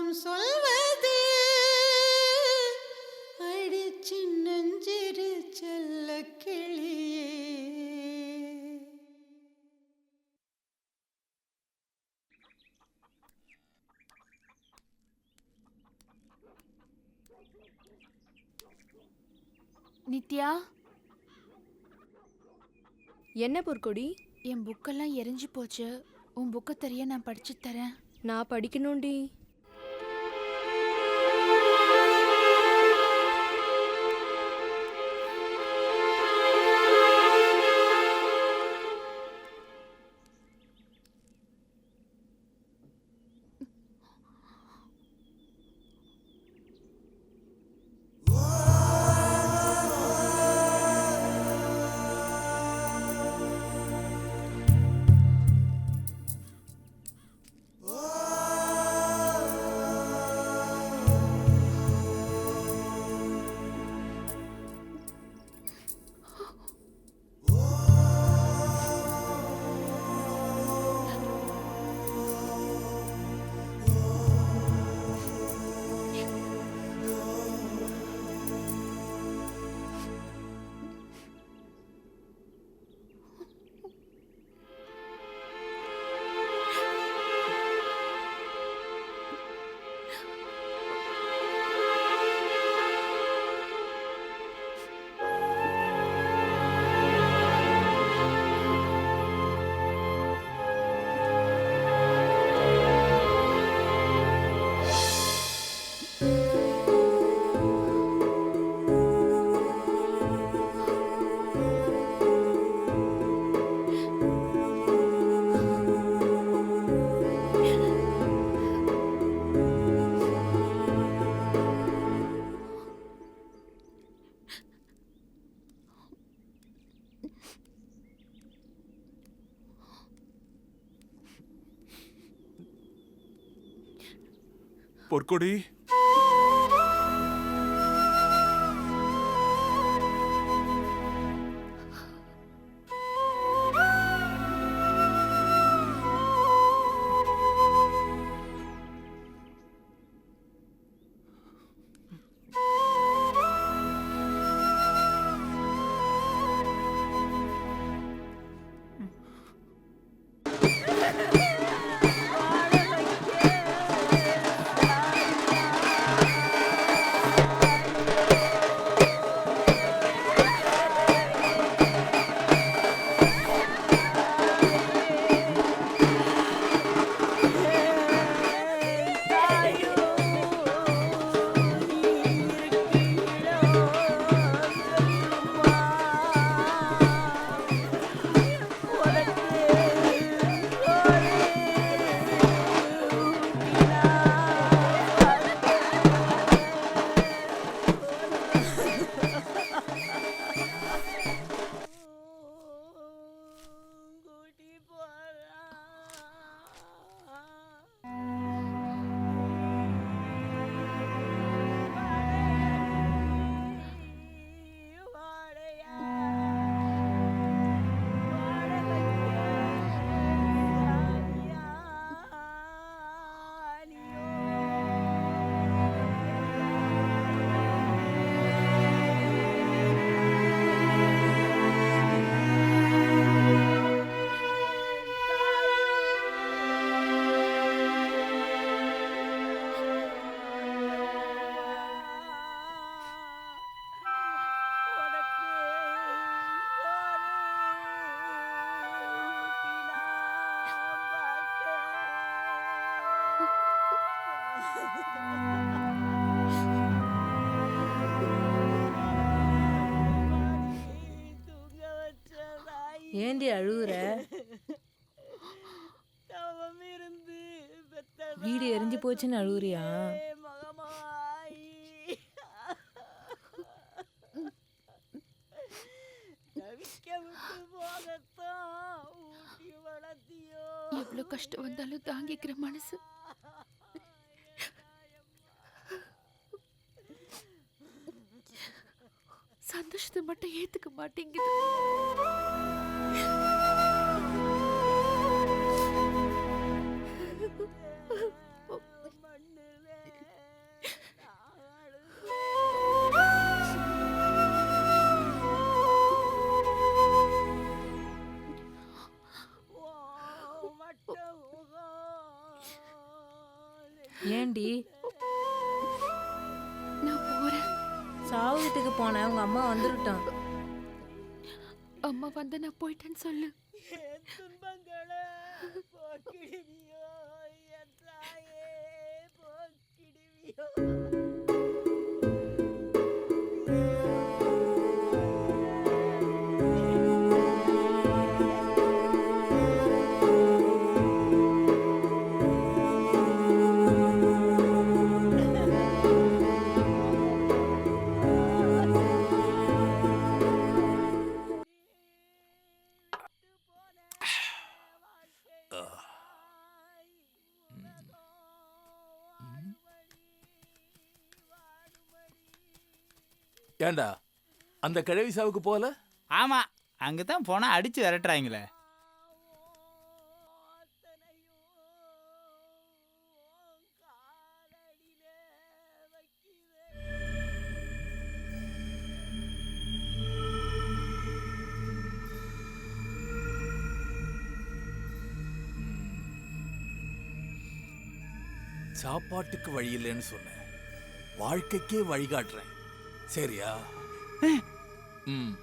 குத்தம் சொல்வது அடி சின்னஞ்சிறு செல்ல கிளியே. நித்யா, என்ன பொற்கொடி? என் புக்கெல்லாம் எரிஞ்சு போச்சு. உன் புக்கை தெரிய நான் படிச்சு தரேன். நான் படிக்கணும்டி. பொற்கொடி, ஏண்டி அழுகுற? வீடு எரிஞ்சு போச்சுன்னு அழுகுறியா? எவ்வளவு கஷ்டம் வந்தாலும் தாங்கிக்கிற மனசு சந்தோஷத்தை மட்டும் ஏத்துக்க மாட்டேங்குது. ஏண்டி நான் போறேன். சாவு வீட்டுக்கு போனேன், உங்க அம்மா வந்துருட்டான். அம்மா வந்து நான் போயிட்டேன்னு சொல்லு. ஏண்டா அந்த கிழவி சாவுக்கு போல? ஆமா, அங்கதான் போனா அடிச்சு விரட்டுறாங்களே. சாப்பாட்டுக்கு வழி இல்லைன்னு சொன்னேன், வாழ்க்கைக்கே வழிகாட்டுறேன். சரியா? ம்.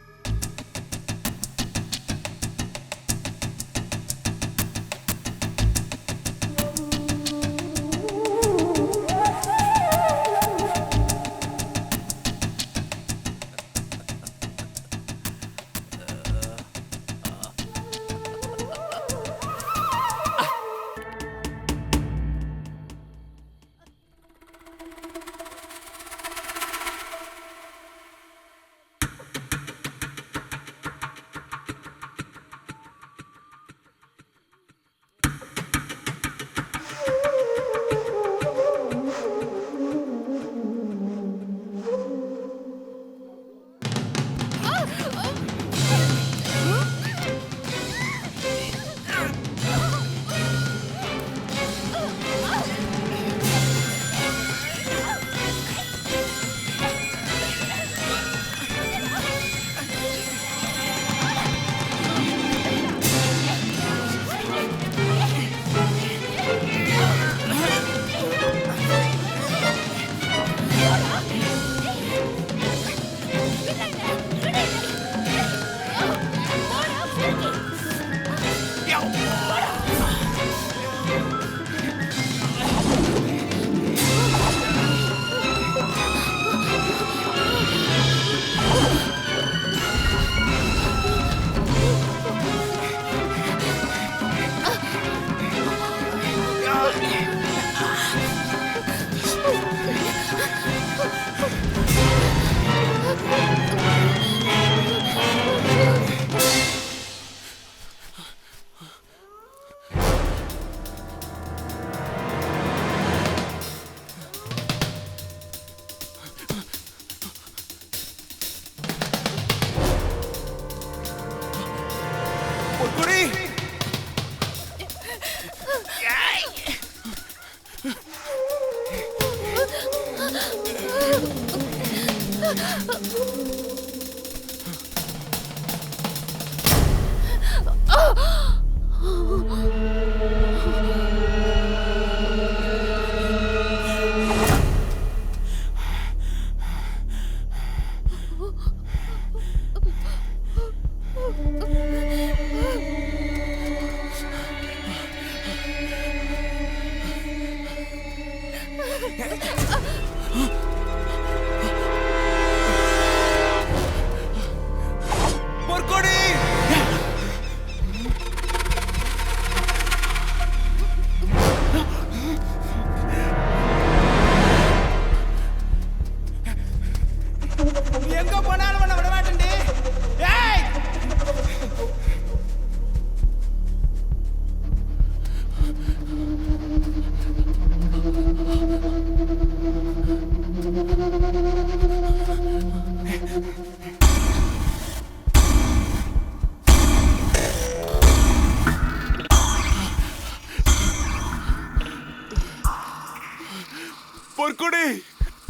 பொற்கொடி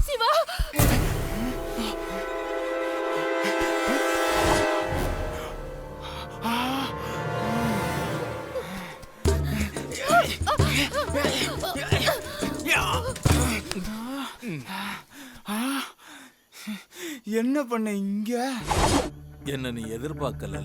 சிவா, என்ன பண்ண இங்க? என்ன நீ எதிர்பார்க்கல?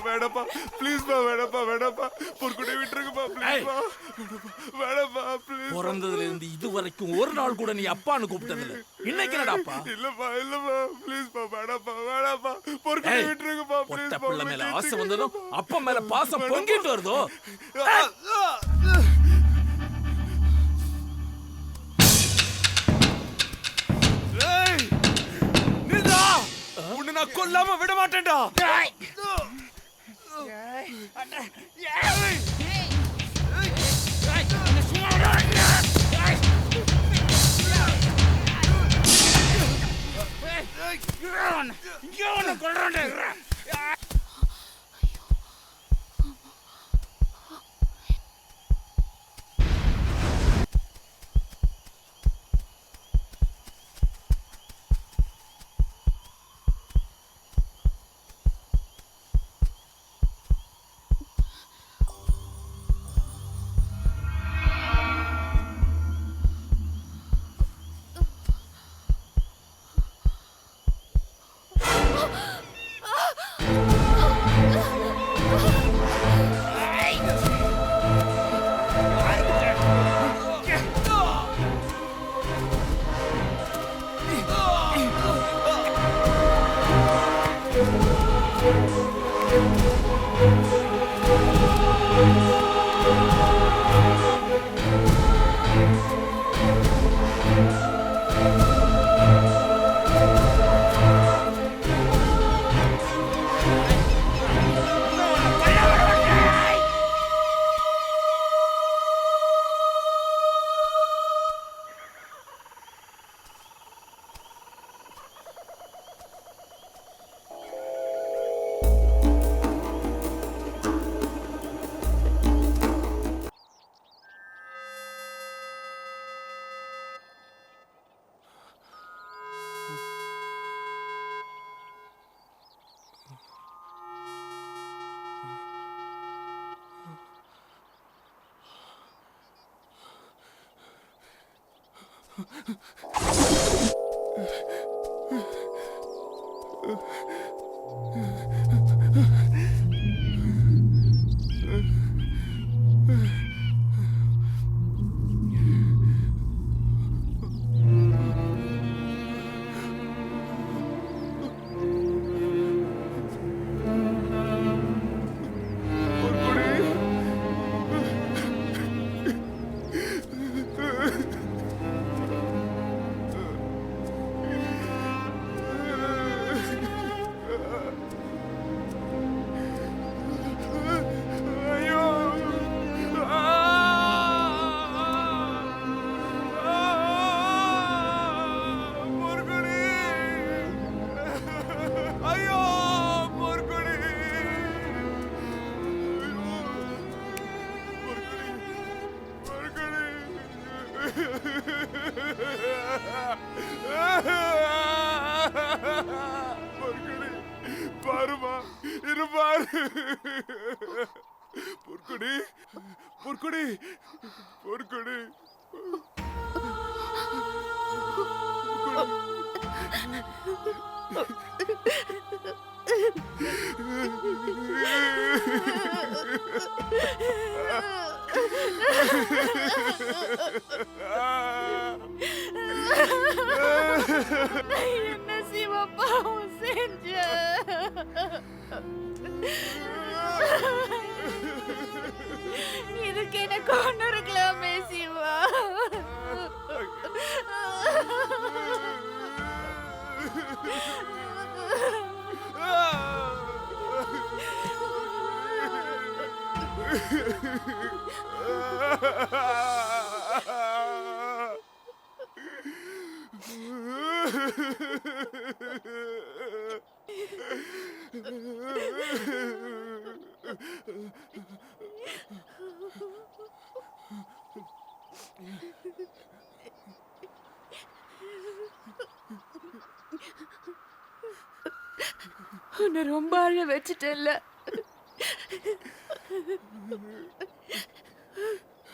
வேணப்பா ப்ளீஸ்ப்பா, வேணப்பா வேணப்பா, பொற்கொடி விட்டுருங்கப்பா ப்ளீஸ்ப்பா, வேணப்பா ப்ளீஸ். பிறந்ததுல இருந்து இது வரைக்கும் ஒரு நாள் கூட நீ அப்பான்னு கூப்பிட்டதில்ல. இன்னைக்கு என்னடாப்பா? இல்லப்பா இல்லப்பா ப்ளீஸ்ப்பா, வேணப்பா வேணப்பா, பொற்கொடி விட்டுருங்கப்பா ப்ளீஸ்ப்பா. பிள்ளை மேல ஆசை வந்ததும் அப்பா மேல பாசம் பொங்கிட்டு வருதோ? உன்னை நான் கொல்லாம விட மாட்டேன்டா. பாருமா, இரு பாரு. பொற்கொடி பொற்கொடி பொற்கொடி என்ன சிவா பாவம் செஞ்ச? இதுக்கு என்ன கொண்டு இருக்கலாமே சிவா. உன்னை ரொம்ப அழ வச்சுட்டேன்ல.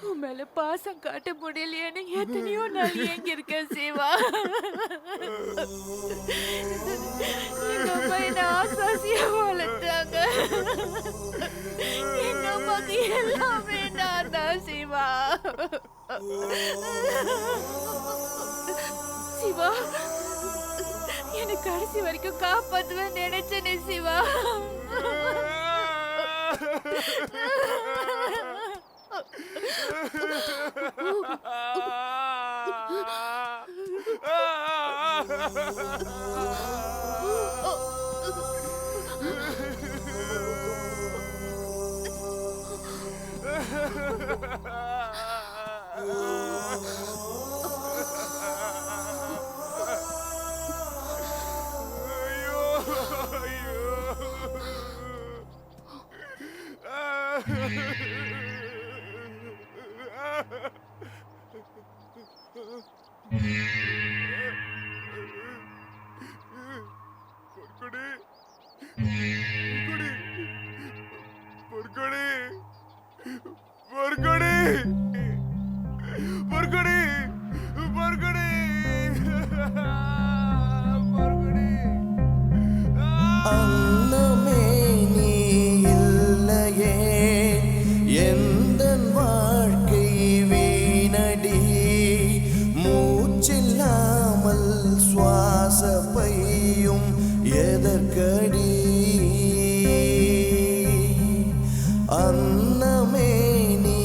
உன் மேல பாசம் காட்ட முடியலையேன்னு எத்தனையோ நாள் ஏங்கி இருக்கேன் சிவா. எங்க அம்மா என்ன ஆசாசியா வளர்த்தாங்க. எங்க அம்மாக்கு எல்லாமே நான் தான் சிவா. சிவா, எனக்கு கடைசி வரைக்கும் காப்பாத்துவேன் நினைச்சேனே சிவா. அன்னமே நீ இல்லையே எந்தன் வாழ்க்கை வீணடி. மூச்சில்லாமல் சுவாச பையும் எதற்கடி. அன்னமே நீ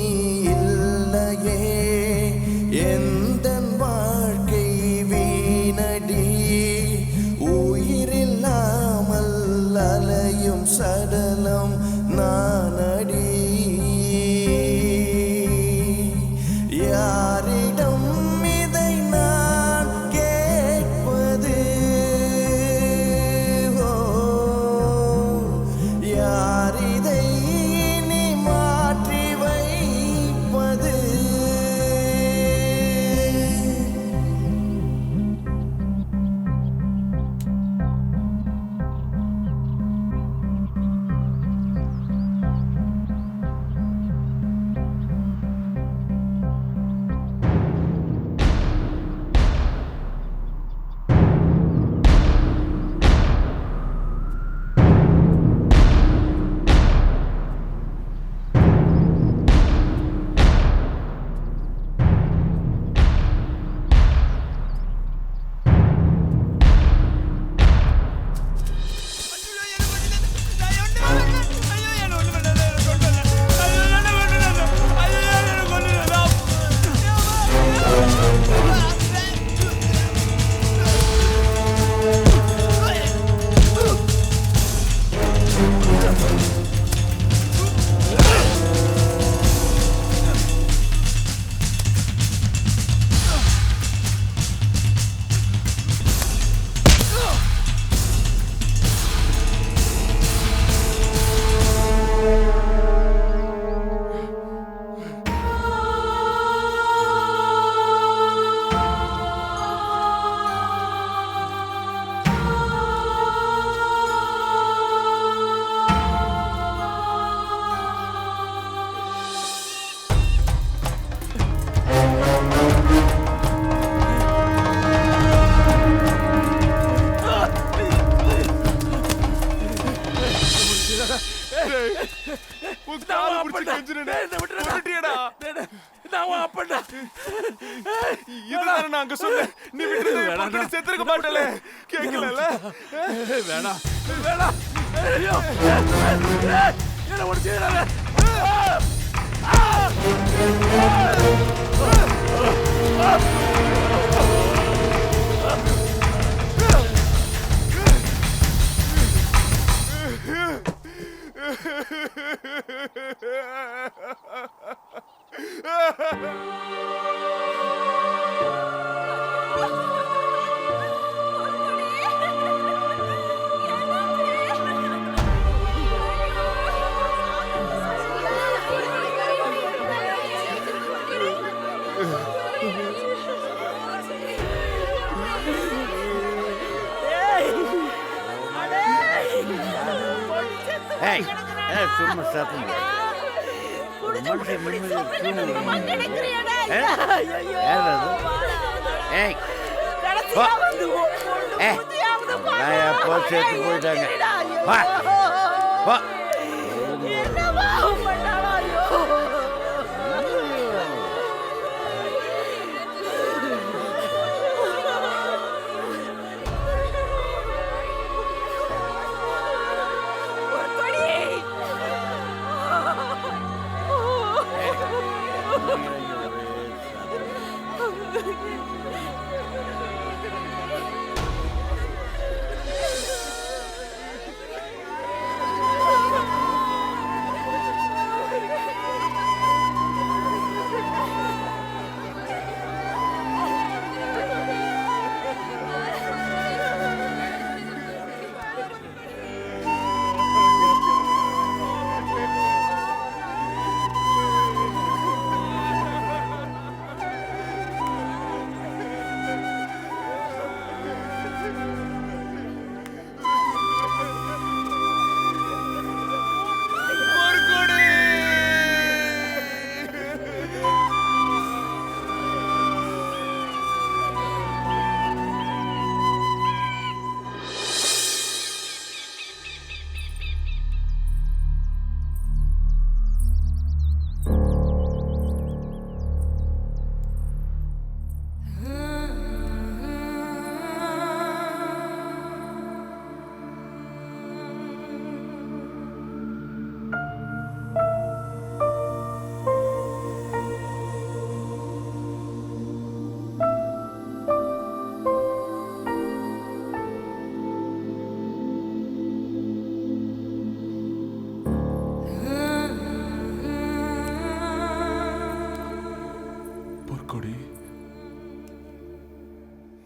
நாங்க சொல்ல நீ விட்டு செத்துருக்க மாட்டல கேட்கல வேணாம் வேணாம் என்ன ஒன்று செய்யறாங்க சும்மா சாப்பிடுங்க சேர்த்து போயிட்டாங்க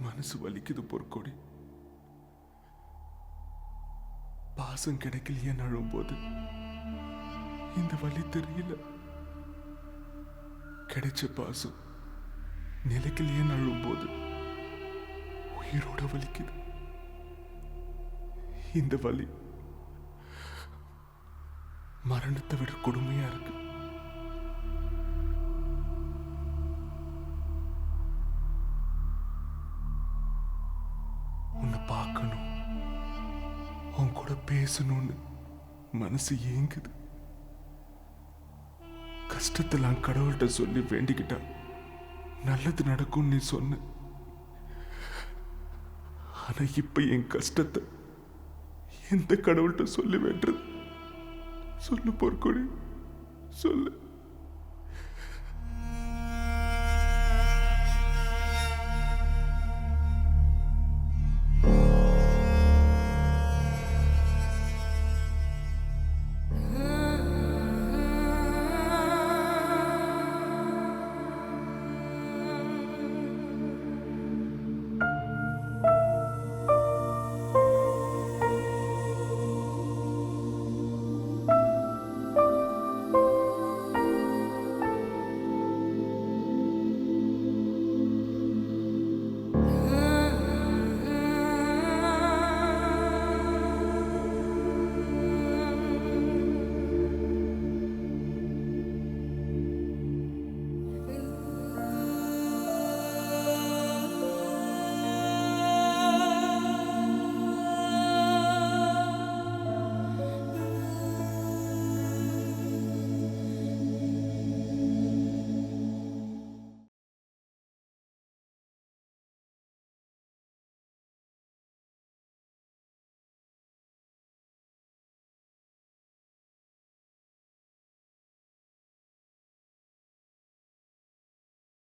மனசு வலிக்குது பொற்கொடி. பாசம் கிடைக்கலையே அழும்போது இந்த வலி தெரியல. கிடைச்ச பாசம் நிலைக்கலையே அழும்போது உயிரோட வலிக்குது. இந்த வலி மரணத்தை விட கொடுமையா இருக்கு. உன்னை பார்க்கணும், உன் கூட பேசணும்னு மனசு ஏங்குது. கஷ்டத்தெல்லாம் கடவுள்கிட்ட சொல்லி வேண்டிக்கிட்டா நல்லது நடக்கும் நீ சொன்ன. ஆனா இப்ப என் கஷ்டத்தை எந்த கடவுள்கிட்ட சொல்லி வேண்டது? சொல்லு பொற்கொடி, சொல்லு.